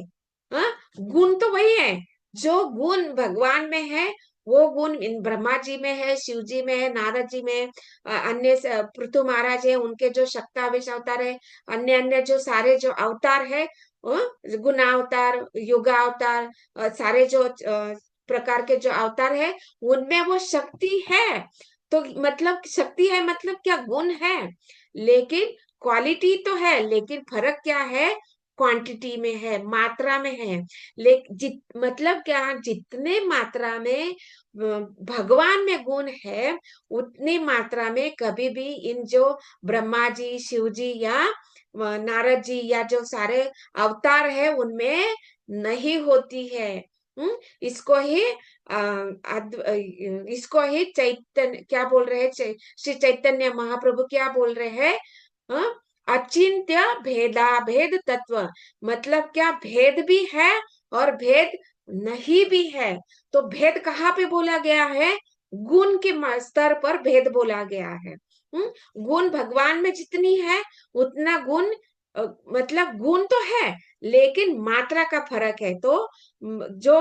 हाँ, गुण तो वही है, जो गुण भगवान में है वो गुण इन ब्रह्मा जी में है, शिव जी में है, नारद जी में है, अन्य पृथु महाराज है, उनके जो शक्तावेश अवतार है, अन्य अन्य जो सारे जो अवतार है, गुणावतार, युगावतार, सारे जो प्रकार के जो अवतार है, उनमें वो शक्ति है। तो मतलब शक्ति है मतलब क्या? गुण है। लेकिन क्वालिटी तो है, लेकिन फर्क क्या है? क्वांटिटी में है, मात्रा में है। मतलब क्या, जितने मात्रा में भगवान में गुण है, उतनी मात्रा में कभी भी इन जो ब्रह्मा जी, शिव जी या नारद जी या जो सारे अवतार है उनमें नहीं होती है। इसको ही इसको ही चैतन्य क्या बोल रहे हैं? श्री चैतन्य महाप्रभु क्या बोल रहे हैं? अचिंत्य भेदा भेद तत्व। मतलब क्या? भेद भी है और भेद नहीं भी है। तो भेद कहाँ पे बोला गया है? गुण के स्तर पर भेद बोला गया है। गुण भगवान में जितनी है उतना गुण मतलब गुण तो है लेकिन मात्रा का फर्क है। तो जो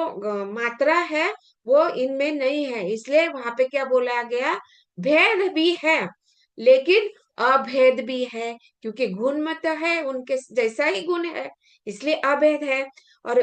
मात्रा है वो इनमें नहीं है, इसलिए वहां पे क्या बोला गया, भेद भी है लेकिन अभेद भी है, क्योंकि गुण मत है उनके जैसा ही गुण है, इसलिए अभेद है। और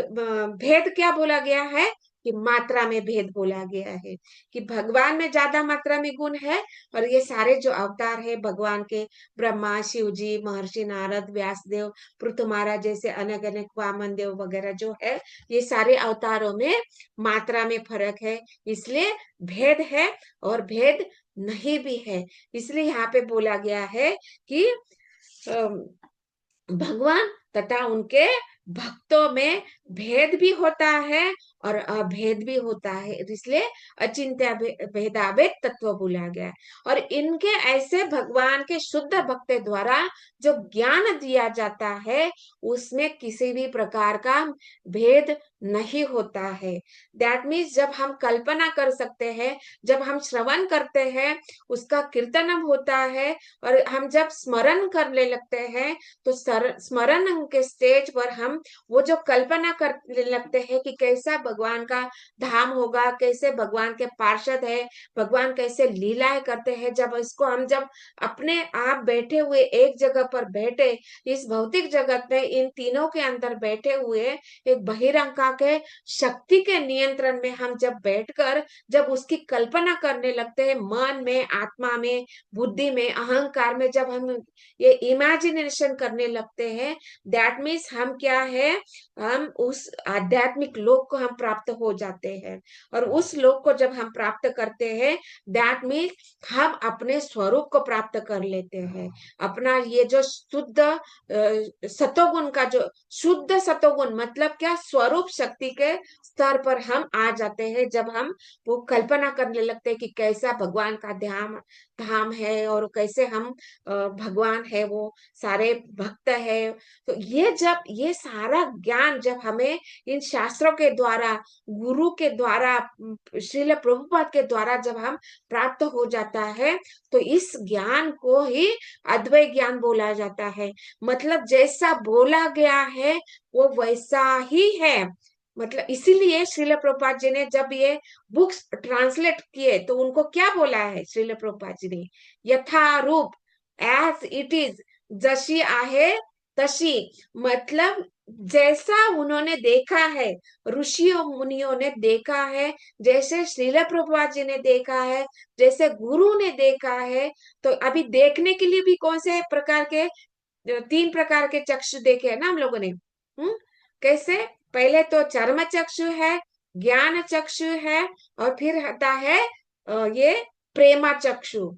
भेद क्या बोला गया है कि मात्रा में भेद बोला गया है, कि भगवान में ज्यादा मात्रा में गुण है, और ये सारे जो अवतार है भगवान के, ब्रह्मा, शिव जी, महर्षि नारद, व्यासदेव, पृथु महाराज जैसे अनेक अनेक, वामन देव वगैरह जो है, ये सारे अवतारों में मात्रा में फर्क है, इसलिए भेद है और भेद नहीं भी है। इसलिए यहाँ पे बोला गया है कि भगवान तथा उनके भक्तों में भेद भी होता है और अभेद भी होता है, इसलिए अचिंत्य भेदाभेद तत्व बोला गया है। और इनके ऐसे भगवान के शुद्ध भक्त द्वारा जो ज्ञान दिया जाता है उसमें किसी भी प्रकार का भेद नहीं होता है। दैट मीन्स जब हम कल्पना कर सकते हैं, जब हम श्रवण करते हैं, उसका कीर्तनम होता है, और हम जब स्मरण करने लगते हैं तो स्मरण के स्टेज पर हम वो जो कल्पना करने लगते हैं कि कैसा भगवान का धाम होगा, कैसे भगवान के पार्षद है, भगवान कैसे लीलाएं करते हैं, जब इसको हम जब अपने आप बैठे हुए एक जगह पर बैठे, इस भौतिक जगत में इन तीनों के अंदर बैठे हुए एक बहिरंगा के शक्ति के नियंत्रण में हम जब बैठकर जब उसकी कल्पना करने लगते हैं, मन में, आत्मा में, बुद्धि में, अहंकार में, जब हम ये इमेजिनेशन करने लगते हैं, दैट मीन्स हम क्या है, हम उस आध्यात्मिक लोक को हम प्राप्त हो जाते हैं। और उस लोक को जब हम प्राप्त करते हैं, दैट मीन्स हम अपने स्वरूप को प्राप्त कर लेते हैं। अपना ये जो शुद्ध सतोगुण का जो शुद्ध सतोगुण मतलब क्या, स्वरूप शक्ति के स्तर पर हम आ जाते हैं, जब हम वो कल्पना करने लगते हैं कि कैसा भगवान का धाम है और कैसे हम भगवान है, वो सारे भक्त है। तो ये जब ये सारा ज्ञान जब हमें इन शास्त्रों के द्वारा, गुरु के द्वारा, श्रील प्रभुपाद के द्वारा जब हम प्राप्त हो जाता है, तो इस ज्ञान को ही अद्वैत ज्ञान बोला जाता है। मतलब जैसा बोला गया है वो वैसा ही है। मतलब इसीलिए श्रील प्रभुपाद जी ने जब ये बुक्स ट्रांसलेट किए तो उनको क्या बोला है श्रील प्रभुपाद जी ने, यथारूप, एज इट इज, जशी आहे तशी, मतलब जैसा उन्होंने देखा है, ऋषियों मुनियों ने देखा है, जैसे श्रील प्रभुपाद जी ने देखा है, जैसे गुरु ने देखा है। तो अभी देखने के लिए भी कौन से प्रकार के, 3 प्रकार के चक्षु देखे है ना हम लोगों ने। कैसे, पहले तो चर्म चक्षु है, ज्ञान चक्षु है, और फिर आता है ये प्रेमा चक्षु।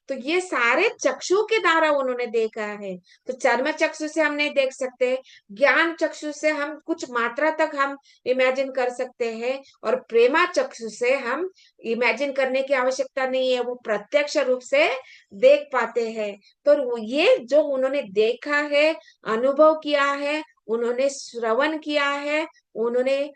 तो ये सारे चक्षु के द्वारा उन्होंने देखा है। तो चर्म चक्षु से हम नहीं देख सकते, ज्ञान चक्षु से हम कुछ मात्रा तक हम इमेजिन कर सकते हैं, और प्रेमा चक्षु से हम इमेजिन करने की आवश्यकता नहीं है, वो प्रत्यक्ष रूप से देख पाते हैं। तो ये जो उन्होंने देखा है, अनुभव किया है, उन्होंने श्रवण किया है, उन्होंने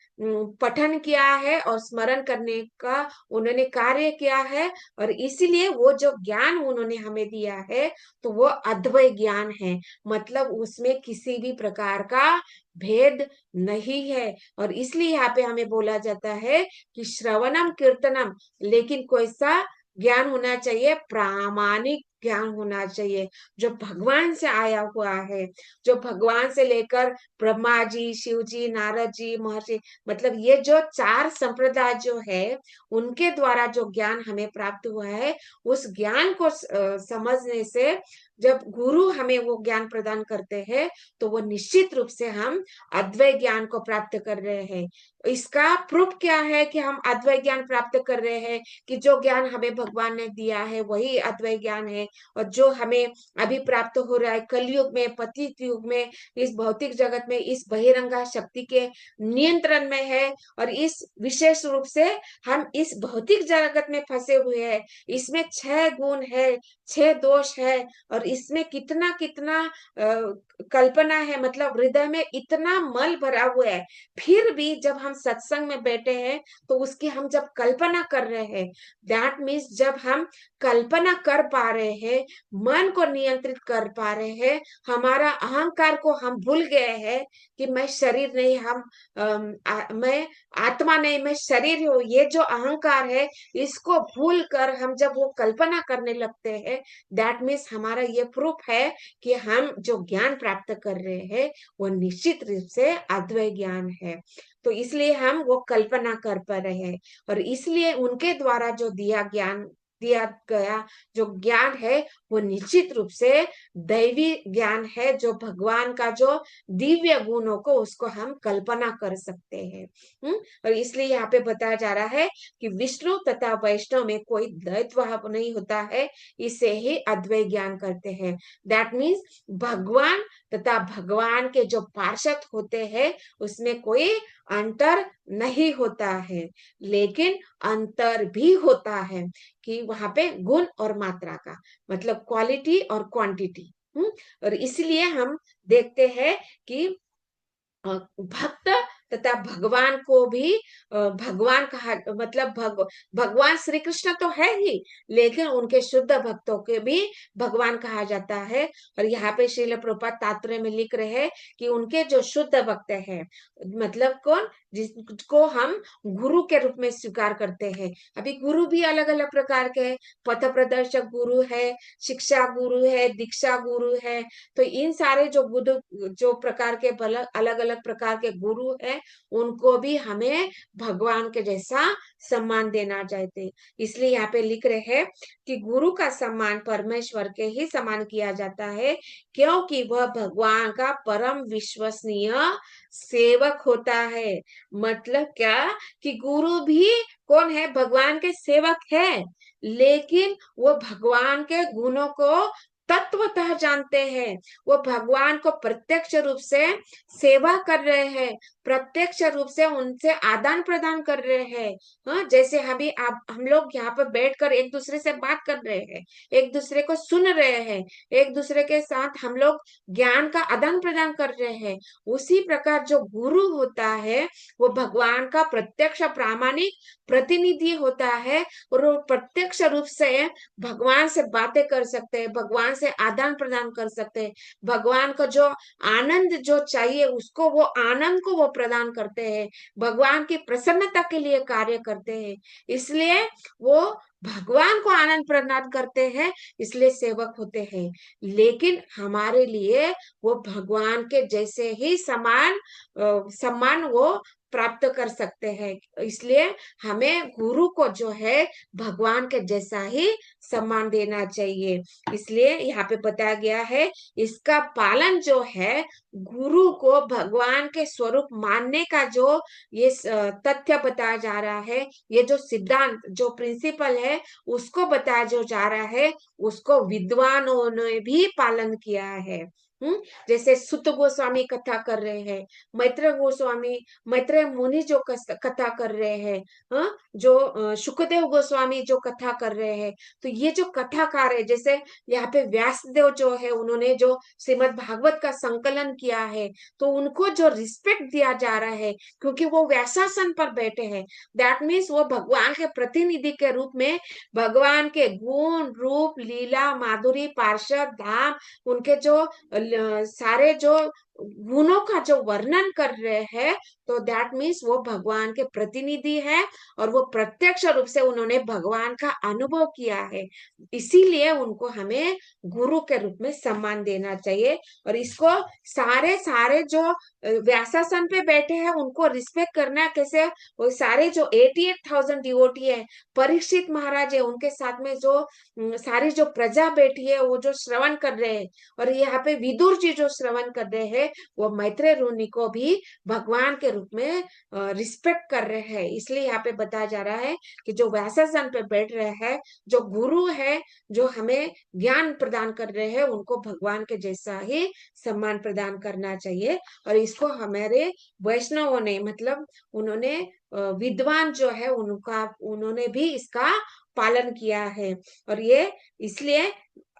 पठन किया है और स्मरण करने का उन्होंने कार्य किया है, और इसीलिए वो जो ज्ञान उन्होंने हमें दिया है तो वो अद्वैत ज्ञान है। मतलब उसमें किसी भी प्रकार का भेद नहीं है। और इसलिए यहाँ पे हमें बोला जाता है कि श्रवणम कीर्तनम, लेकिन कोई सा ज्ञान होना चाहिए, प्रामाणिक ज्ञान होना चाहिए, जो भगवान से आया हुआ है, जो भगवान से लेकर ब्रह्मा जी, शिव जी, नारद जी, महर्षि, मतलब ये जो 4 संप्रदाय जो है उनके द्वारा जो ज्ञान हमें प्राप्त हुआ है, उस ज्ञान को समझने से जब गुरु हमें वो ज्ञान प्रदान करते हैं तो वो निश्चित रूप से हम अद्वैत ज्ञान को प्राप्त कर रहे हैं। इसका प्रूफ क्या है कि हम अद्वैत ज्ञान प्राप्त कर रहे हैं, कि जो ज्ञान हमें भगवान ने दिया है वही अद्वैत ज्ञान है, और जो हमें अभी प्राप्त हो रहा है कलयुग में, पतित युग में, इस भौतिक जगत में, इस बहिरंगा शक्ति के नियंत्रण में है। और इस विशेष रूप से हम इस भौतिक जगत में फंसे हुए हैं, इसमें 6 गुण है, 6 दोष है, और और इसमें कितना कितना कल्पना है, मतलब हृदय में इतना मल भरा हुआ है, फिर भी जब हम सत्संग में बैठे हैं तो उसकी हम जब कल्पना कर रहे हैं, दैट मीन्स जब हम कल्पना कर पा रहे हैं, मन को नियंत्रित कर पा रहे हैं, हमारा अहंकार को हम भूल गए हैं कि मैं शरीर नहीं, मैं आत्मा नहीं, मैं शरीर हूँ, ये जो अहंकार है इसको भूल कर हम जब वो कल्पना करने लगते हैं, दैट मीन्स हमारा ये प्रूफ है कि हम जो ज्ञान प्राप्त कर रहे हैं वो निश्चित रूप से अद्वैत ज्ञान है। तो इसलिए हम वो कल्पना कर पा रहे हैं, और इसलिए उनके द्वारा जो दिया गया जो ज्ञान है वो निश्चित रूप से दैवी ज्ञान है, जो भगवान का जो दिव्य गुणों को उसको हम कल्पना कर सकते हैं। और इसलिए यहाँ पे बताया जा रहा है कि विष्णु तथा वैष्णव में कोई द्वैत भाव नहीं होता है, इसे ही अद्वैत ज्ञान करते हैं। दैट मीन्स भगवान तथा भगवान के जो पार्षद होते हैं उसमें कोई अंतर नहीं होता है, लेकिन अंतर भी होता है कि वहां पे गुण और मात्रा का, मतलब क्वालिटी और क्वांटिटी। और इसलिए हम देखते हैं कि भक्त तथा भगवान को भी भगवान कहा, मतलब भगवान श्री कृष्ण तो है ही, लेकिन उनके शुद्ध भक्तों के भी भगवान कहा जाता है। और यहाँ पे श्रील प्रभुपाद तात्पर्य में लिख रहे हैं कि उनके जो शुद्ध भक्त हैं, मतलब कौन, जिसको हम गुरु के रूप में स्वीकार करते हैं। अभी गुरु भी अलग अलग प्रकार के हैं, पथ प्रदर्शक गुरु है, शिक्षा गुरु है, दीक्षा गुरु है। तो इन सारे जो गुरु, जो प्रकार के अलग अलग प्रकार के गुरु हैं, उनको भी हमें भगवान के जैसा सम्मान देना चाहिए। इसलिए यहाँ पे लिख रहे हैं कि गुरु का सम्मान परमेश्वर के ही समान किया जाता है, क्योंकि वह भगवान का परम विश्वसनीय सेवक होता है। मतलब क्या कि गुरु भी कौन है, भगवान के सेवक है, लेकिन वो भगवान के गुणों को तत्वतः जानते हैं, वो भगवान को प्रत्यक्ष रूप से सेवा कर रहे हैं, प्रत्यक्ष रूप से उनसे आदान प्रदान कर रहे हैं। हाँ, जैसे अभी आप हम लोग यहाँ पर बैठकर एक दूसरे से बात कर रहे हैं, एक दूसरे को सुन रहे हैं, एक दूसरे के साथ हम लोग ज्ञान का आदान प्रदान कर रहे हैं, उसी प्रकार जो गुरु होता है वो भगवान का प्रत्यक्ष प्रामाणिक प्रतिनिधि होता है, और वो प्रत्यक्ष रूप से भगवान से बातें कर सकते हैं, भगवान से आदान प्रदान कर सकते हैं, भगवान को जो आनंद जो चाहिए उसको, वो आनंद को वो प्रदान करते हैं, भगवान की प्रसन्नता के लिए कार्य करते हैं। इसलिए वो भगवान को आनंद प्रदान करते हैं, इसलिए सेवक होते हैं। लेकिन हमारे लिए वो भगवान के जैसे ही सम्मान वो प्राप्त कर सकते हैं, इसलिए हमें गुरु को जो है भगवान के जैसा ही सम्मान देना चाहिए। इसलिए यहाँ पे बताया गया है, इसका पालन जो है, गुरु को भगवान के स्वरूप मानने का जो ये तथ्य बताया जा रहा है, ये जो सिद्धांत जो प्रिंसिपल है उसको बताया जो जा रहा है, उसको विद्वानों ने भी पालन किया है। जैसे सुत गोस्वामी कथा कर रहे हैं, मैत्रेय मुनि जो कथा कर रहे हैं, जो शुकदेव गोस्वामी जो कथा कर रहे हैं, तो ये जो कथाकार है, जैसे यहाँ पे व्यासदेव जो है, उन्होंने जो श्रीमद् भागवत का संकलन किया है, तो उनको जो रिस्पेक्ट दिया जा रहा है, क्योंकि वो व्यासासन पर बैठे हैं, दैट मीन्स वो भगवान के प्रतिनिधि के रूप में भगवान के गुण रूप लीला माधुरी पार्षद धाम, उनके जो सारे जो गुणों का जो वर्णन कर रहे हैं, तो दैट मीन्स वो भगवान के प्रतिनिधि है, और वो प्रत्यक्ष रूप से उन्होंने भगवान का अनुभव किया है, इसीलिए उनको हमें गुरु के रूप में सम्मान देना चाहिए। और इसको सारे जो व्यासासन पे बैठे हैं उनको रिस्पेक्ट करना कैसे, वो सारे जो 88,000 डिवोटी है, परीक्षित महाराज है, उनके साथ में जो सारी जो प्रजा बैठी है, वो जो श्रवण कर रहे हैं, और यहाँ पे विदुर जी जो श्रवण कर रहे हैं, वो मैत्रेय मुनि को भी भगवान के रूप में रिस्पेक्ट कर रहे हैं। इसलिए यहाँ पे बताया जा रहा है कि जो व्यासासन पे बैठ रहे हैं, जो गुरु है, जो हमें ज्ञान प्रदान कर रहे हैं, उनको भगवान के जैसा ही सम्मान प्रदान करना चाहिए। और इसको हमारे वैष्णवों ने, मतलब उन्होंने विद्वान जो है उन्होंने भी इसका पालन किया है। और ये इसलिए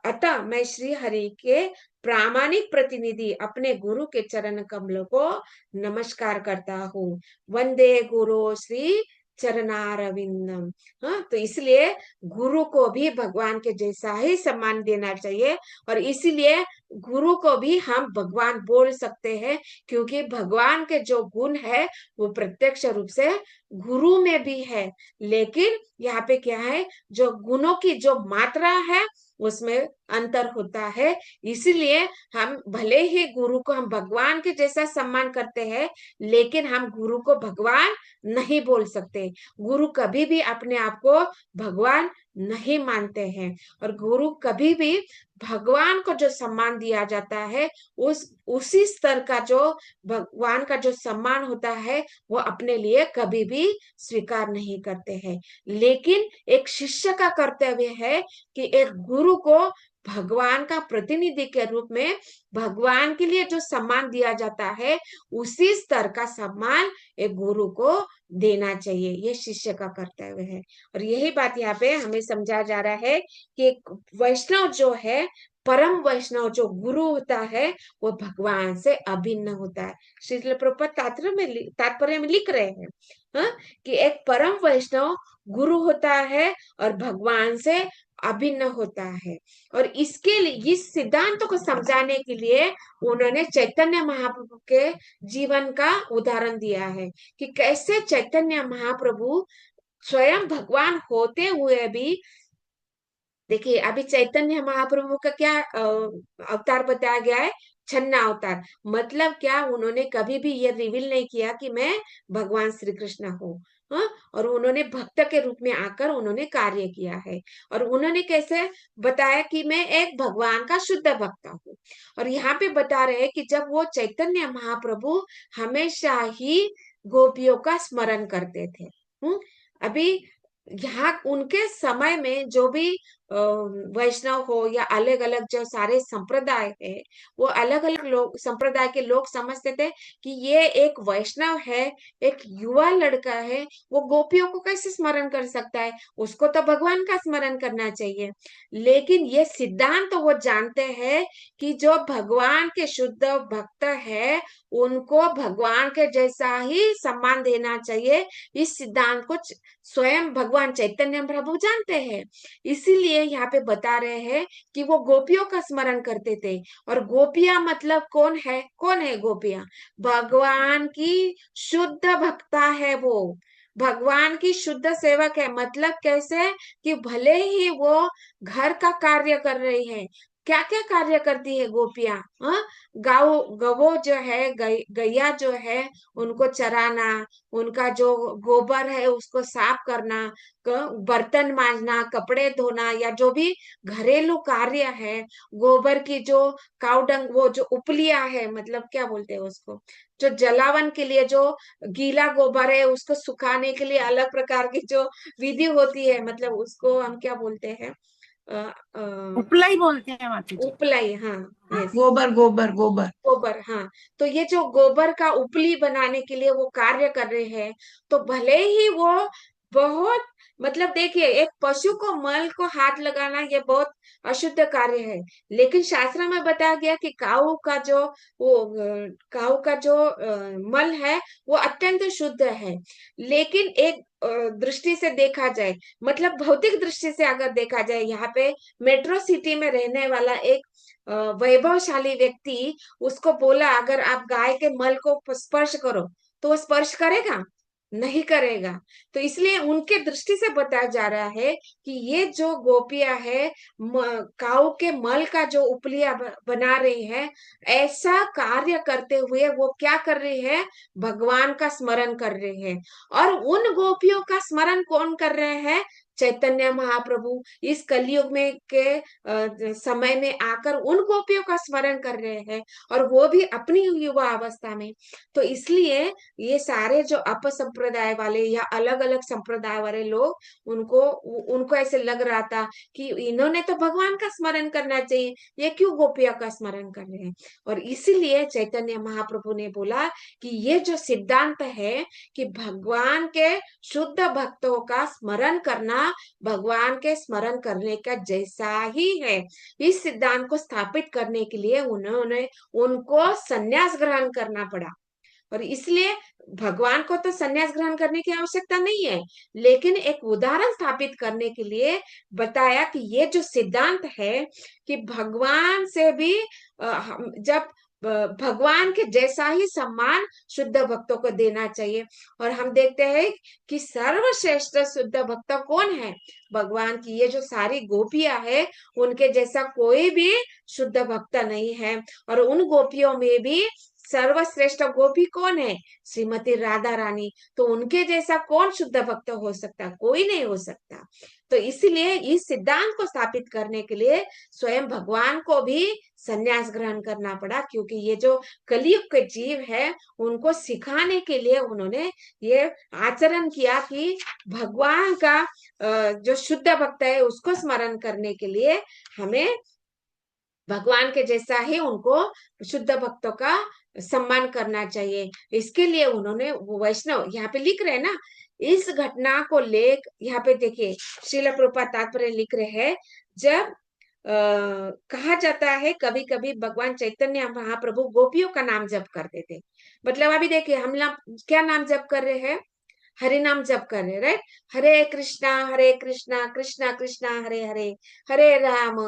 अतः मैं श्री हरि के प्रामाणिक प्रतिनिधि अपने गुरु के चरण कमलों को नमस्कार करता हूँ। वंदे गुरु श्री चरणारविंदम। हाँ, तो इसलिए गुरु को भी भगवान के जैसा ही सम्मान देना चाहिए, और इसीलिए गुरु को भी हम भगवान बोल सकते हैं, क्योंकि भगवान के जो गुण है वो प्रत्यक्ष रूप से गुरु में भी है। लेकिन यहाँ पे क्या है, जो गुणों की जो मात्रा है उसमें अंतर होता है। इसीलिए हम भले ही गुरु को हम भगवान के जैसा सम्मान करते हैं, लेकिन हम गुरु को भगवान नहीं बोल सकते। गुरु कभी भी अपने आप को भगवान नहीं मानते हैं, और गुरु कभी भी भगवान को जो सम्मान दिया जाता है उसी स्तर का जो भगवान का जो सम्मान होता है वो अपने लिए कभी भी स्वीकार नहीं करते हैं। लेकिन एक शिष्य का कर्तव्य है कि एक गुरु को भगवान का प्रतिनिधि के रूप में भगवान के लिए जो सम्मान दिया जाता है उसी स्तर का सम्मान एक गुरु को देना चाहिए। ये शिष्य का कर्तव्य है, और यही बात यहाँ पे हमें समझा जा रहा है कि एक वैष्णव जो है, परम वैष्णव जो गुरु होता है वो भगवान से अभिन्न होता है। श्रील प्रभुपाद तात्पर्य में लिख रहे हैं, हाँ, कि एक परम वैष्णव गुरु होता है और भगवान से अभिन्न होता है। और इसके लिए, इस सिद्धांत को समझाने के लिए उन्होंने चैतन्य महाप्रभु के जीवन का उदाहरण दिया है कि कैसे चैतन्य महाप्रभु स्वयं भगवान होते हुए भी, देखिए अभी चैतन्य महाप्रभु का क्या अवतार बताया गया है, छन्ना अवतार। मतलब क्या, उन्होंने कभी भी ये रिवील नहीं किया कि मैं भगवान श्री कृष्ण हूँ। हाँ, और उन्होंने भक्त के रूप में आकर उन्होंने कार्य किया है, और उन्होंने कैसे बताया कि मैं एक भगवान का शुद्ध भक्त हूँ। और यहाँ पे बता रहे हैं कि जब वो चैतन्य महाप्रभु हमेशा ही गोपियों का स्मरण करते थे। अभी यहाँ उनके समय में जो भी वैष्णव हो या अलग अलग जो सारे संप्रदाय है, वो अलग अलग लोग, संप्रदाय के लोग समझते थे कि ये एक वैष्णव है, एक युवा लड़का है, वो गोपियों को कैसे स्मरण कर सकता है, उसको तो भगवान का स्मरण करना चाहिए। लेकिन ये सिद्धांत तो वो जानते हैं कि जो भगवान के शुद्ध भक्त है उनको भगवान के जैसा ही सम्मान देना चाहिए। इस सिद्धांत को स्वयं भगवान चैतन्य प्रभु जानते हैं। इसीलिए यहाँ पे बता रहे हैं कि वो गोपियों का स्मरण करते थे। और गोपियां मतलब कौन है, कौन है गोपियां? भगवान की शुद्ध भक्ता है, वो भगवान की शुद्ध सेवक है। मतलब कैसे कि भले ही वो घर का कार्य कर रही है, क्या क्या कार्य करती है गोपियां, गवो जो है, गैया जो है उनको चराना, उनका जो गोबर है उसको साफ करना, बर्तन मांजना, कपड़े धोना, या जो भी घरेलू कार्य है, गोबर की जो काउडंग, वो जो उपलिया है, मतलब क्या बोलते हैं उसको, जो जलावन के लिए जो गीला गोबर है उसको सुखाने के लिए अलग प्रकार की जो विधि होती है, मतलब उसको हम क्या बोलते हैं, उपलाई बोलते हैं माता जी। उपलाई, हाँ, यस, गोबर गोबर गोबर गोबर, हाँ। तो ये जो गोबर का उपली बनाने के लिए वो कार्य कर रहे हैं, तो भले ही वो बहुत, मतलब देखिए, एक पशु को मल को हाथ लगाना ये बहुत अशुद्ध कार्य है, लेकिन शास्त्र में बताया गया कि काऊ का जो मल है वो अत्यंत शुद्ध है। लेकिन एक दृष्टि से देखा जाए, मतलब भौतिक दृष्टि से अगर देखा जाए, यहाँ पे मेट्रो सिटी में रहने वाला एक वैभवशाली व्यक्ति, उसको बोला अगर आप गाय के मल को स्पर्श करो, तो वो स्पर्श करेगा? नहीं करेगा। तो इसलिए उनके दृष्टि से बताया जा रहा है कि ये जो गोपियां है, काऊ के मल का जो उपलिया बना रही है, ऐसा कार्य करते हुए वो क्या कर रही है, भगवान का स्मरण कर रही है। और उन गोपियों का स्मरण कौन कर रहे हैं? चैतन्य महाप्रभु इस कलयुग में के समय में आकर उन गोपियों का स्मरण कर रहे हैं, और वो भी अपनी युवा अवस्था में। तो इसलिए ये सारे जो अपसंप्रदाय वाले या अलग अलग संप्रदाय वाले लोग, उनको उनको ऐसे लग रहा था कि इन्होंने तो भगवान का स्मरण करना चाहिए, ये क्यों गोपिया का स्मरण कर रहे हैं। और इसीलिए चैतन्य महाप्रभु ने बोला कि ये जो सिद्धांत है कि भगवान के शुद्ध भक्तों का स्मरण करना भगवान के स्मरण करने का जैसा ही है। इस सिद्धांत को स्थापित करने के लिए उनको संन्यास ग्रहण करना पड़ा। और इसलिए भगवान को तो संन्यास ग्रहण करने की आवश्यकता नहीं है, लेकिन एक उदाहरण स्थापित करने के लिए बताया कि ये जो सिद्धांत है कि भगवान से भी जब भगवान के जैसा ही सम्मान शुद्ध भक्तों को देना चाहिए। और हम देखते हैं कि सर्वश्रेष्ठ शुद्ध भक्त कौन है? भगवान की ये जो सारी गोपियां है, उनके जैसा कोई भी शुद्ध भक्त नहीं है। और उन गोपियों में भी सर्वश्रेष्ठ गोपी कौन है? श्रीमती राधा रानी। तो उनके जैसा कौन शुद्ध भक्त हो सकता? कोई नहीं हो सकता। तो इसलिए इस सिद्धांत को स्थापित करने के लिए स्वयं भगवान को भी संन्यास ग्रहण करना पड़ा, क्योंकि ये जो कलयुग के जीव है, उनको सिखाने के लिए उन्होंने ये आचरण किया कि भगवान का जो शुद्ध भक्त है उसको स्मरण करने के लिए हमें भगवान के जैसा ही उनको शुद्ध भक्तों का सम्मान करना चाहिए। इसके लिए उन्होंने वैष्णव, यहाँ पे लिख रहे हैं ना, इस घटना को यहाँ पे देखिए श्रील प्रभुपाद तात्पर्य लिख रहे हैं। जब कहा जाता है कभी कभी भगवान चैतन्य महाप्रभु गोपियों का नाम जप करते थे। मतलब अभी देखिए हम क्या नाम जप कर रहे हैं? हरि नाम जप कर रहे, राइट? हरे कृष्णा कृष्णा कृष्णा हरे हरे, हरे राम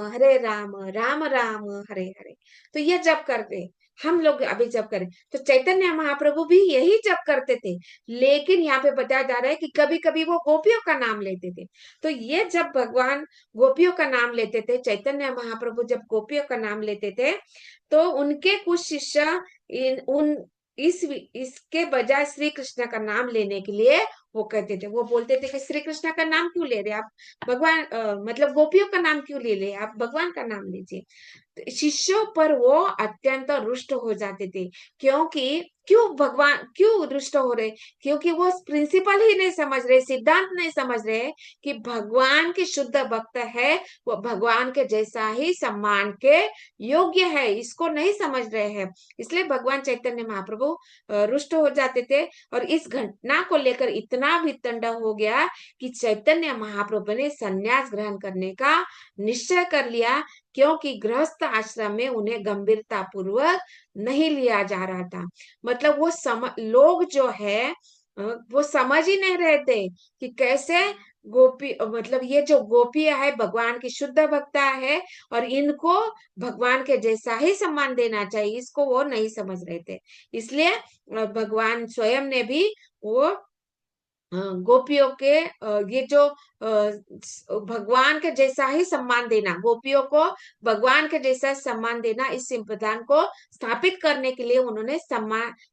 राम राम हरे हरे। तो ये जप करते हम लोग अभी जप करें। तो चैतन्य महाप्रभु भी यही जप करते थे, लेकिन यहाँ पे बताया जा रहा है कि कभी कभी वो गोपियों का नाम लेते थे। तो ये जब भगवान गोपियों का नाम लेते थे, चैतन्य महाप्रभु जब गोपियों का नाम लेते थे, तो उनके कुछ शिष्य इसके बजाय श्री कृष्ण का नाम लेने के लिए वो कहते थे, वो बोलते थे कि श्री कृष्ण का नाम क्यों ले रहे आप? भगवान मतलब गोपियों का नाम क्यों ले रहे आप? भगवान का नाम लीजिए। तो शिष्यों पर वो अत्यंत रुष्ट हो जाते थे। क्यों रुष्ट हो रहे? क्योंकि वो प्रिंसिपल ही नहीं समझ रहे, सिद्धांत नहीं समझ रहे कि भगवान के शुद्ध भक्त है, वो भगवान के जैसा ही सम्मान के योग्य है, इसको नहीं समझ रहे हैं। इसलिए भगवान चैतन्य महाप्रभु रुष्ट हो जाते थे। और इस घटना को लेकर इतना भी तंडा हो गया कि चैतन्य महाप्रभु ने संन्यास ग्रहण करने का निश्चय कर लिया, क्योंकि गृहस्थ आश्रम में उन्हें गंभीरता पूर्वक नहीं लिया जा रहा था। मतलब लोग जो है वो समझ ही नहीं रहे थे कि कैसे गोपी, मतलब ये जो गोपियां है भगवान की शुद्ध भक्ता है और इनको भगवान के जैसा ही सम्मान देना चाहिए, इसको वो नहीं समझ रहे थे। इसलिए भगवान स्वयं ने भी वो गोपियों के ये जो भगवान के जैसा ही सम्मान देना, गोपियों को भगवान के जैसा सम्मान देना, इस संप्रदाय को स्थापित करने के लिए उन्होंने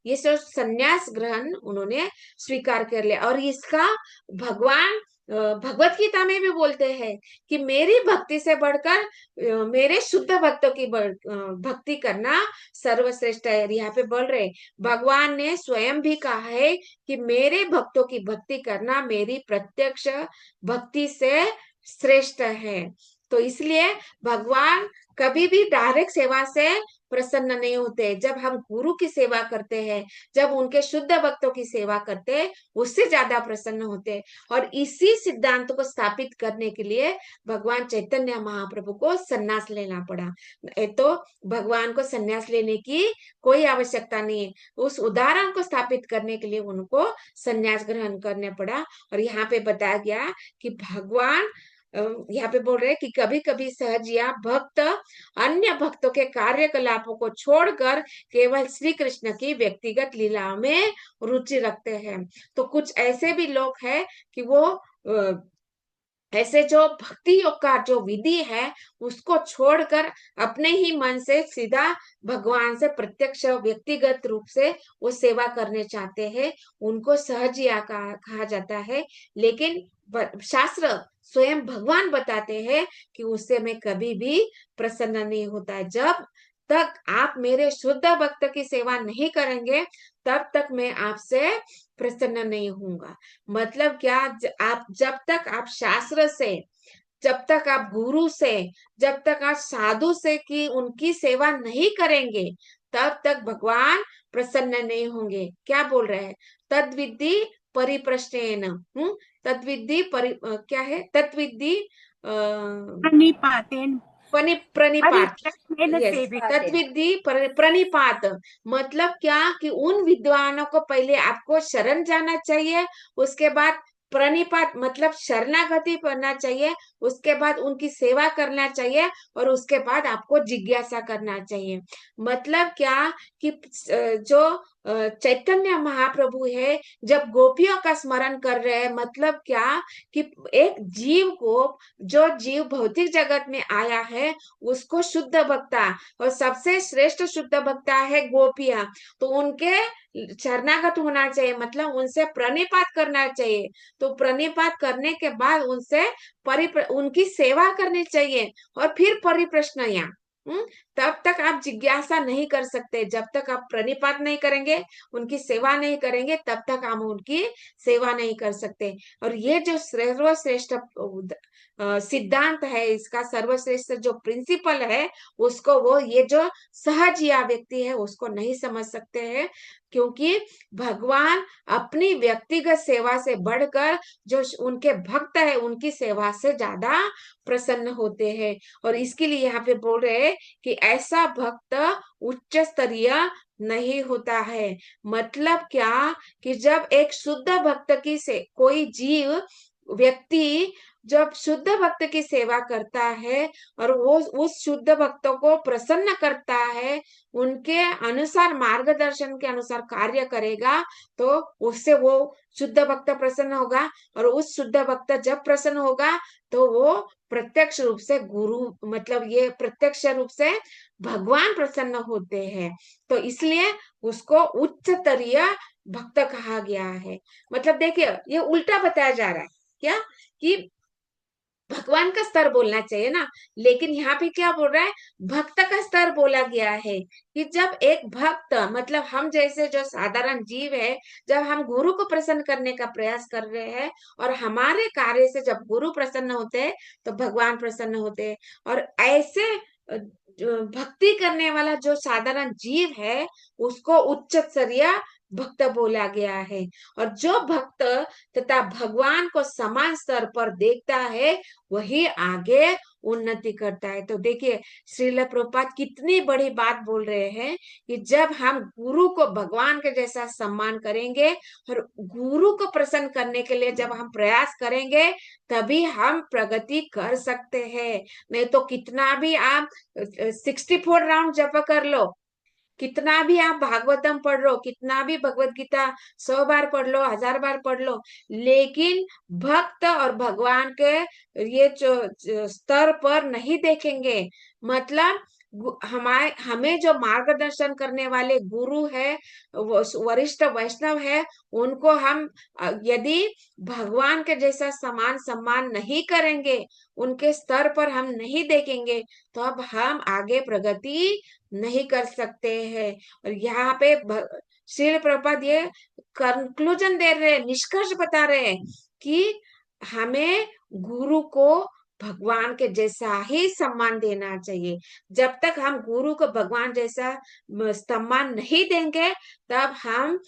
ये सब संन्यास ग्रहण उन्होंने स्वीकार कर लिया। और इसका भगवान भगवत गीता में भी बोलते हैं कि मेरी भक्ति से बढ़कर मेरे शुद्ध भक्तों की भक्ति करना सर्वश्रेष्ठ है। यहाँ पे बोल रहे भगवान ने स्वयं भी कहा है कि मेरे भक्तों की भक्ति करना मेरी प्रत्यक्ष भक्ति से श्रेष्ठ है। तो इसलिए भगवान कभी भी डायरेक्ट सेवा से प्रसन्न नहीं होते। जब हम गुरु की सेवा करते हैं, जब उनके शुद्ध भक्तों की सेवा करते हैं, उससे ज्यादा प्रसन्न होते हैं। और इसी सिद्धांत को स्थापित करने के लिए भगवान चैतन्य महाप्रभु को संन्यास लेना पड़ा। तो भगवान को संन्यास लेने की कोई आवश्यकता नहीं है, उस उदाहरण को स्थापित करने के लिए उनको संन्यास ग्रहण करने पड़ा। और यहाँ पे बताया गया कि भगवान यहाँ पे बोल रहे हैं कि कभी कभी सहज या भक्त अन्य भक्तों के कार्यकलापों को छोड़कर केवल श्री कृष्ण की व्यक्तिगत लीलाओं में रुचि रखते हैं। तो कुछ ऐसे भी लोग हैं कि वो ऐसे जो भक्ति योग का जो विधि है उसको छोड़कर अपने ही मन से सीधा भगवान से प्रत्यक्ष व्यक्तिगत रूप से वो सेवा करने चाहते हैं, उनको सहजिया कहा जाता है। लेकिन शास्त्र स्वयं भगवान बताते हैं कि उससे मैं कभी भी प्रसन्न नहीं होता है। जब तक आप मेरे शुद्ध भक्त की सेवा नहीं करेंगे, तब तक मैं आपसे प्रसन्न नहीं होऊंगा। मतलब क्या, आप जब तक आप शास्त्र से, जब तक आप गुरु से, जब तक आप साधु से की उनकी सेवा नहीं करेंगे, तब तक भगवान प्रसन्न नहीं होंगे। क्या बोल रहे हैं? तद विद्धि परिप्रश्नेन, तद्विद्धि क्या है, तत्विद्धि प्रणिपातेन प्रणिपात, परिप्रश्नेन यस, सेविते। तत्विधि प्रणिपात, मतलब क्या कि उन विद्वानों को पहले आपको शरण जाना चाहिए, उसके बाद प्रणिपात मतलब शरणागति करना चाहिए, उसके बाद उनकी सेवा करना चाहिए, और उसके बाद आपको जिज्ञासा करना चाहिए। मतलब क्या कि जो चैतन्य महाप्रभु है, जब गोपियों का स्मरण कर रहे हैं, मतलब क्या कि एक जीव को, जो जीव भौतिक जगत में आया है, उसको शुद्ध भक्ता, और सबसे श्रेष्ठ शुद्ध भक्ता है गोपियां, तो उनके शरणागत होना चाहिए, मतलब उनसे प्रणिपात करना चाहिए। तो प्रणिपात करने के बाद उनसे उनकी सेवा करनी चाहिए, और फिर परिप्रश्नया। तब तक आप जिज्ञासा नहीं कर सकते, जब तक आप प्रणिपात नहीं करेंगे, उनकी सेवा नहीं करेंगे, तब तक हम उनकी सेवा नहीं कर सकते। और ये जो सर्वश्रेष्ठ सिद्धांत है, इसका सर्वश्रेष्ठ जो प्रिंसिपल है, उसको वो ये जो सहज या व्यक्ति है उसको नहीं समझ सकते हैं, क्योंकि भगवान अपनी व्यक्तिगत सेवा से बढ़कर जो उनके भक्त है उनकी सेवा से ज्यादा प्रसन्न होते हैं। और इसके लिए यहाँ पे बोल रहे हैं कि ऐसा भक्त उच्च स्तरीय नहीं होता है। मतलब क्या कि जब एक शुद्ध भक्त की से कोई जीव व्यक्ति जब शुद्ध भक्त की सेवा करता है, और वो उस शुद्ध भक्तों को प्रसन्न करता है, उनके अनुसार मार्गदर्शन के अनुसार कार्य करेगा, तो उससे वो शुद्ध भक्त प्रसन्न होगा, और उस शुद्ध भक्त जब प्रसन्न होगा तो वो प्रत्यक्ष रूप से गुरु, मतलब ये प्रत्यक्ष रूप से भगवान प्रसन्न होते हैं। तो इसलिए उसको उच्च स्तरीय भक्त कहा गया है। मतलब देखिए, ये उल्टा बताया जा रहा है क्या, कि भगवान का स्तर बोलना चाहिए ना, लेकिन यहाँ पे क्या बोल रहा है, भक्त का स्तर बोला गया है। कि जब एक भक्त, मतलब हम जैसे जो साधारण जीव है, जब हम गुरु को प्रसन्न करने का प्रयास कर रहे हैं, और हमारे कार्य से जब गुरु प्रसन्न होते हैं, तो भगवान प्रसन्न होते हैं। और ऐसे जो भक्ति करने वाला जो साधारण जीव है, उसको उच्च स्तरीय भक्त बोला गया है। और जो भक्त तथा भगवान को समान स्तर पर देखता है, वही आगे उन्नति करता है। तो देखिए, श्रील प्रभुपाद कितनी बड़ी बात बोल रहे हैं कि जब हम गुरु को भगवान के जैसा सम्मान करेंगे, और गुरु को प्रसन्न करने के लिए जब हम प्रयास करेंगे, तभी हम प्रगति कर सकते हैं। नहीं तो कितना भी आप 64 राउंड जप कर लो, कितना भी आप भागवतम पढ़ लो, कितना भी भगवत गीता 100 बार पढ़ लो, 1000 बार पढ़ लो, लेकिन भक्त और भगवान के ये जो स्तर पर नहीं देखेंगे। मतलब हमें जो मार्गदर्शन करने वाले गुरु है, वो वरिष्ठ वैष्णव है, उनको हम यदि भगवान के जैसा समान सम्मान नहीं करेंगे, उनके स्तर पर हम नहीं देखेंगे, तो अब हम आगे प्रगति नहीं कर सकते हैं। और यहाँ पे श्रील प्रभुपाद ये कंक्लूजन दे रहे हैं, निष्कर्ष बता रहे हैं कि हमें गुरु को भगवान के जैसा ही सम्मान देना चाहिए। जब तक हम गुरु को भगवान जैसा सम्मान नहीं देंगे, तब हम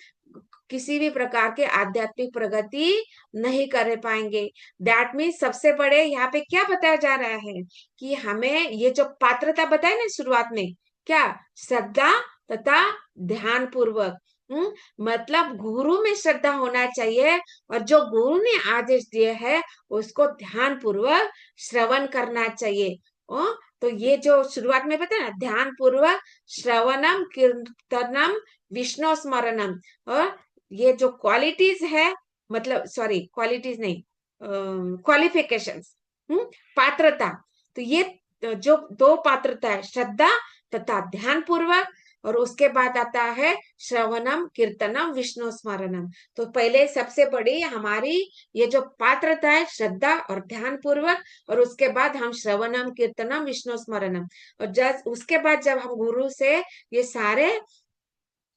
किसी भी प्रकार के आध्यात्मिक प्रगति नहीं कर पाएंगे। दैट मीन्स सबसे बड़े यहाँ पे क्या बताया जा रहा है कि हमें ये जो पात्रता बताए ना शुरुआत में, क्या, श्रद्धा तथा ध्यान पूर्वक। मतलब गुरु में श्रद्धा होना चाहिए, और जो गुरु ने आदेश दिए है उसको ध्यान पूर्वक श्रवण करना चाहिए। तो ये जो शुरुआत में बताया ना, ध्यान पूर्वक श्रवणम कीर्तनम विष्णु स्मरणम, और ये जो क्वालिटीज है, मतलब सॉरी क्वालिटीज नहीं, क्वालिफिकेशंस, पात्रता। तो ये जो दो पात्रता है, श्रद्धा तथा ध्यान पूर्वक, और उसके बाद आता है श्रवणम कीर्तनम विष्णु स्मरणम। तो पहले सबसे बड़ी हमारी ये जो पात्रता है, श्रद्धा और ध्यान पूर्वक, और उसके बाद हम श्रवणम कीर्तनम विष्णु स्मरणम। और जब उसके बाद जब हम गुरु से ये सारे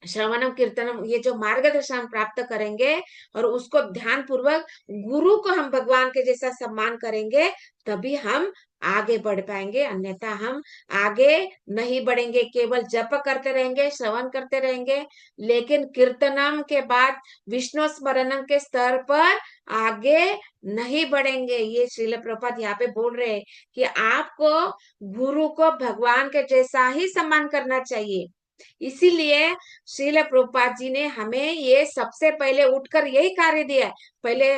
श्रवणम कीर्तनम, ये जो मार्गदर्शन हम प्राप्त करेंगे और उसको ध्यान पूर्वक गुरु को हम भगवान के जैसा सम्मान करेंगे, तभी हम आगे बढ़ पाएंगे, अन्यथा हम आगे नहीं बढ़ेंगे। केवल जप करते रहेंगे, श्रवण करते रहेंगे, लेकिन कीर्तनम के बाद विष्णु स्मरणम के स्तर पर आगे नहीं बढ़ेंगे। ये श्रील प्रभुपाद यहाँ पे बोल रहे हैं कि आपको गुरु को भगवान के जैसा ही सम्मान करना चाहिए। इसीलिए श्रील प्रभुपाद जी ने हमें ये सबसे पहले उठकर यही कार्य दिया है। पहले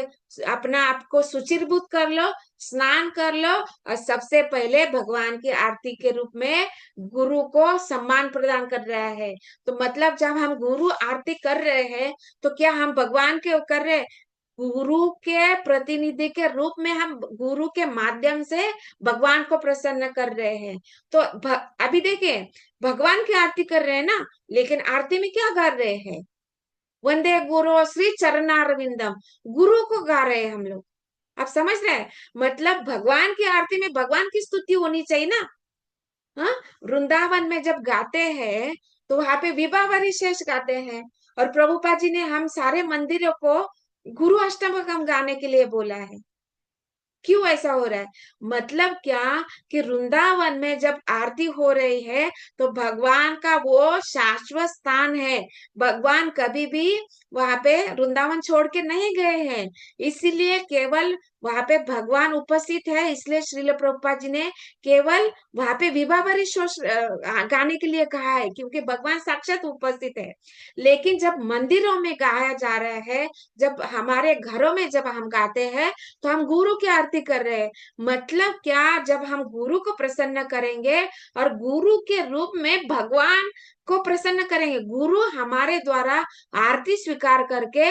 अपना आपको सुचिरभूत कर लो, स्नान कर लो, और सबसे पहले भगवान की आरती के रूप में गुरु को सम्मान प्रदान कर रहा है। तो मतलब जब हम गुरु आरती कर रहे हैं, तो क्या हम भगवान के कर रहे हैं? गुरु के प्रतिनिधि के रूप में हम गुरु के माध्यम से भगवान को प्रसन्न कर रहे हैं। तो अभी देखिए, भगवान की आरती कर रहे हैं ना, लेकिन आरती में क्या गा रहे हैं? वंदे गुरु श्री चरणारविंदम, गुरु को गा रहे हैं हम लोग। आप समझ रहे हैं? मतलब भगवान की आरती में भगवान की स्तुति होनी चाहिए ना। हाँ, वृंदावन में जब गाते हैं तो वहां पे विवाह विशेष गाते हैं, और प्रभुपाद जी ने हम सारे मंदिरों को गुरु अष्टकम गाने के लिए बोला है। क्यों ऐसा हो रहा है? मतलब क्या कि वृंदावन में जब आरती हो रही है तो भगवान का वो शाश्वत स्थान है। भगवान कभी भी वहां पे वृंदावन छोड़ के नहीं गए हैं, इसीलिए केवल वहां पे भगवान उपस्थित है। इसलिए श्रील प्रभुपाद जी ने केवल वहां पे विवाह गाने के लिए कहा है, क्योंकि भगवान साक्षात उपस्थित है। लेकिन जब मंदिरों में गाया जा रहा है, जब हमारे घरों में जब हम गाते हैं, तो हम गुरु की आरती कर रहे हैं। मतलब क्या, जब हम गुरु को प्रसन्न करेंगे और गुरु के रूप में भगवान को प्रसन्न करेंगे, गुरु हमारे द्वारा आरती स्वीकार करके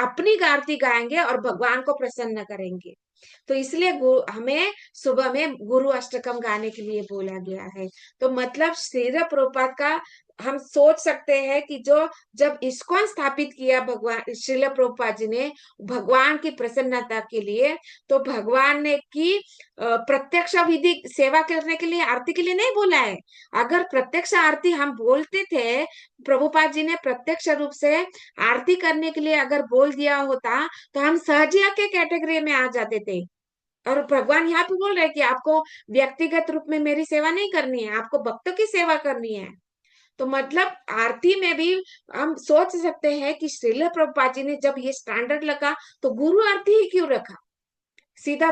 अपनी आरती गाएंगे और भगवान को प्रसन्न करेंगे। तो इसलिए हमें सुबह में गुरु अष्टकम गाने के लिए बोला गया है। तो मतलब श्रील प्रभुपाद का हम सोच सकते हैं कि जो जब इस्कॉन स्थापित किया भगवान श्रील प्रभुपाद जी ने भगवान की प्रसन्नता के लिए, तो भगवान ने की प्रत्यक्ष विधि सेवा करने के लिए, आरती के लिए नहीं बोला है। अगर प्रत्यक्ष आरती हम बोलते थे, प्रभुपाद जी ने प्रत्यक्ष रूप से आरती करने के लिए अगर बोल दिया होता, तो हम सहजिया के कैटेगरी में आ जाते थे। और भगवान यहाँ पे बोल रहे हैं कि आपको व्यक्तिगत रूप में मेरी सेवा नहीं करनी है, आपको भक्तों की सेवा करनी है। तो मतलब आरती में भी हम सोच सकते हैं कि श्रील प्रभुपाद जी ने जब ये स्टैंडर्ड लगा, तो गुरु आरती ही क्यों रखा? सीधा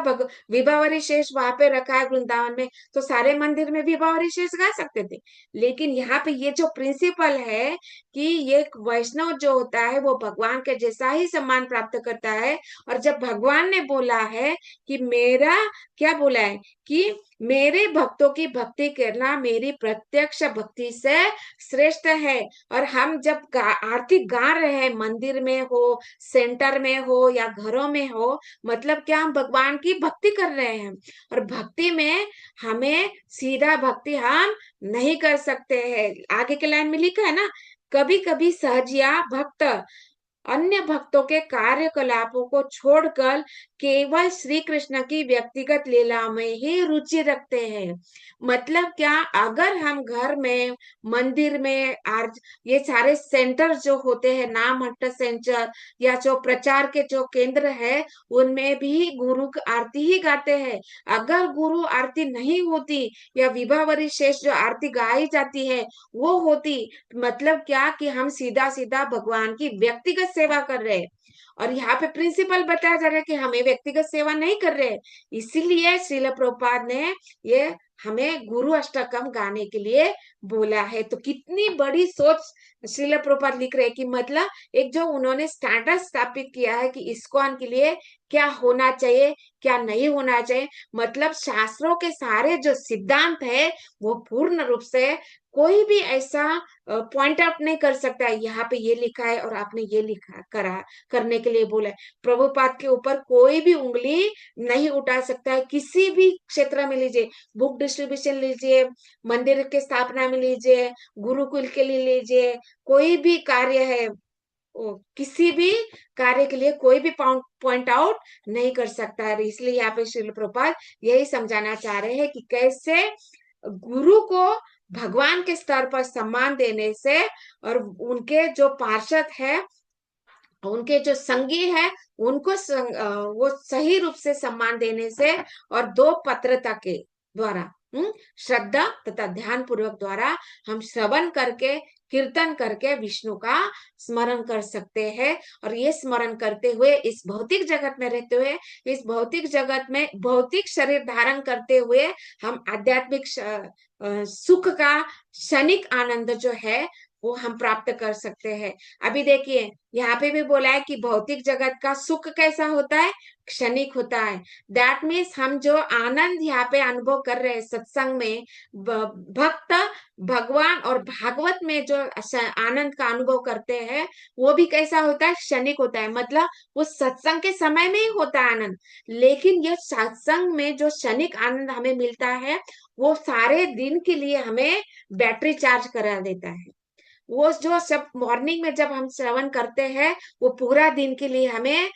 विभावरी शेष वहां पे रखा है वृंदावन में, तो सारे मंदिर में विभावरी शेष गा सकते थे। लेकिन यहाँ पे ये जो प्रिंसिपल है कि ये वैष्णव जो होता है वो भगवान के जैसा ही सम्मान प्राप्त करता है। और जब भगवान ने बोला है कि मेरा, क्या बोला है कि मेरे भक्तों की भक्ति करना मेरी प्रत्यक्ष भक्ति से श्रेष्ठ है। और हम जब आरती गा रहे हैं, मंदिर में हो, सेंटर में हो या घरों में हो, मतलब क्या, हम भगवान की भक्ति कर रहे हैं। और भक्ति में हमें सीधा भक्ति हम नहीं कर सकते हैं। आगे के लाइन में लिखा है ना, कभी कभी सहजिया भक्त अन्य भक्तों के कार्यकलापों को छोड़कर केवल श्री कृष्ण की व्यक्तिगत लीला में ही रुचि रखते हैं। मतलब क्या, अगर हम घर में, मंदिर में, ये सारे सेंटर जो होते हैं, नाम हट्ट सेंटर या जो प्रचार के जो केंद्र है, उनमें भी गुरु की आरती ही गाते हैं। अगर गुरु आरती नहीं होती या विभावरी शेष जो आरती गाई जाती है वो होती, मतलब क्या कि हम सीधा सीधा भगवान की व्यक्तिगत सेवा कर रहे हैं। और यहाँ पे प्रिंसिपल बताया जा रहा है कि हमें व्यक्तिगत सेवा नहीं कर रहे। इसीलिए श्रील प्रभुपाद ने ये हमें गुरु अष्टकम गाने के लिए बोला है। तो कितनी बड़ी सोच श्रील प्रभुपाद लिख रहे हैं कि मतलब एक जो उन्होंने स्टैंडर्ड स्थापित किया है कि इस्कॉन के लिए क्या होना चाहिए, क्या नहीं होना चाहिए। मतलब शास्त्रों के सारे जो सिद्धांत है वो पूर्ण रूप से कोई भी ऐसा पॉइंट आउट नहीं कर सकता है। यहाँ पे ये लिखा है और आपने ये लिखा करा करने के लिए बोला है। प्रभुपाद के ऊपर कोई भी उंगली नहीं उठा सकता है। किसी भी क्षेत्र में लीजिए, बुक डिस्ट्रीब्यूशन लीजिए, मंदिर के स्थापना में लीजिए, गुरुकुल के लिए लीजिए, कोई भी कार्य है, किसी भी कार्य के लिए कोई भी पॉइंट आउट नहीं कर सकता है। इसलिए यहाँ पे श्रील प्रभुपाद यही समझाना चाह रहे हैं कि कैसे गुरु को भगवान के स्तर पर सम्मान देने से और उनके जो पार्षद है, उनके जो संगी है, उनको वो सही रूप से सम्मान देने से और दो पत्रता के द्वारा, श्रद्धा तथा ध्यान पूर्वक द्वारा हम श्रवण करके कीर्तन करके विष्णु का स्मरण कर सकते हैं। और ये स्मरण करते हुए इस भौतिक जगत में रहते हुए, इस भौतिक जगत में भौतिक शरीर धारण करते हुए हम आध्यात्मिक सुख का क्षणिक आनंद जो है वो हम प्राप्त कर सकते हैं। अभी देखिए यहाँ पे भी बोला है कि भौतिक जगत का सुख कैसा होता है, क्षणिक होता है। दैट मीन्स हम जो आनंद यहाँ पे अनुभव कर रहे हैं सत्संग में, भक्त भगवान और भागवत में जो आनंद का अनुभव करते हैं, वो भी कैसा होता है, क्षणिक होता है। मतलब वो सत्संग के समय में ही होता है आनंद, लेकिन ये सत्संग में जो क्षणिक आनंद हमें मिलता है वो सारे दिन के लिए हमें बैटरी चार्ज करा देता है। वो जो सब मॉर्निंग में जब हम श्रवण करते हैं वो पूरा दिन के लिए हमें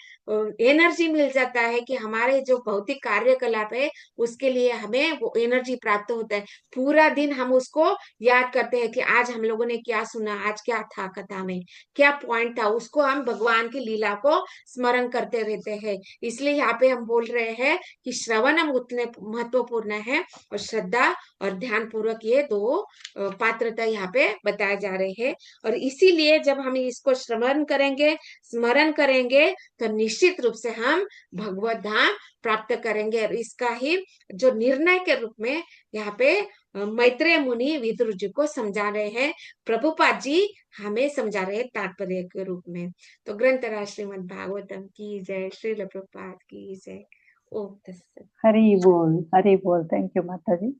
एनर्जी मिल जाता है कि हमारे जो भौतिक कार्यकलाप है उसके लिए हमें वो एनर्जी प्राप्त होता है। पूरा दिन हम उसको याद करते हैं कि आज हम लोगों ने क्या सुना, आज क्या था कथा में, क्या पॉइंट था, उसको हम भगवान की लीला को स्मरण करते रहते हैं। इसलिए यहाँ पे हम बोल रहे हैं कि श्रवणम उतने महत्वपूर्ण है और श्रद्धा और ध्यान पूर्वक ये दो पात्रता यहाँ पे बताए जा रहे हैं। और इसीलिए जब हम इसको श्रवण करेंगे, स्मरण करेंगे, तो निश्चित रूप से हम भगवत धाम प्राप्त करेंगे। और इसका ही जो निर्णय के रूप में यहाँ पे मैत्रेय मुनि विदुर जी को समझा रहे हैं, प्रभुपाद जी हमें समझा रहे हैं तात्पर्य के रूप में। तो ग्रंथराज श्रीमद् भागवतम की जय, श्रील प्रभुपाद की जय। ओम तत्सत। हरि बोल, थैंक यू माता जी।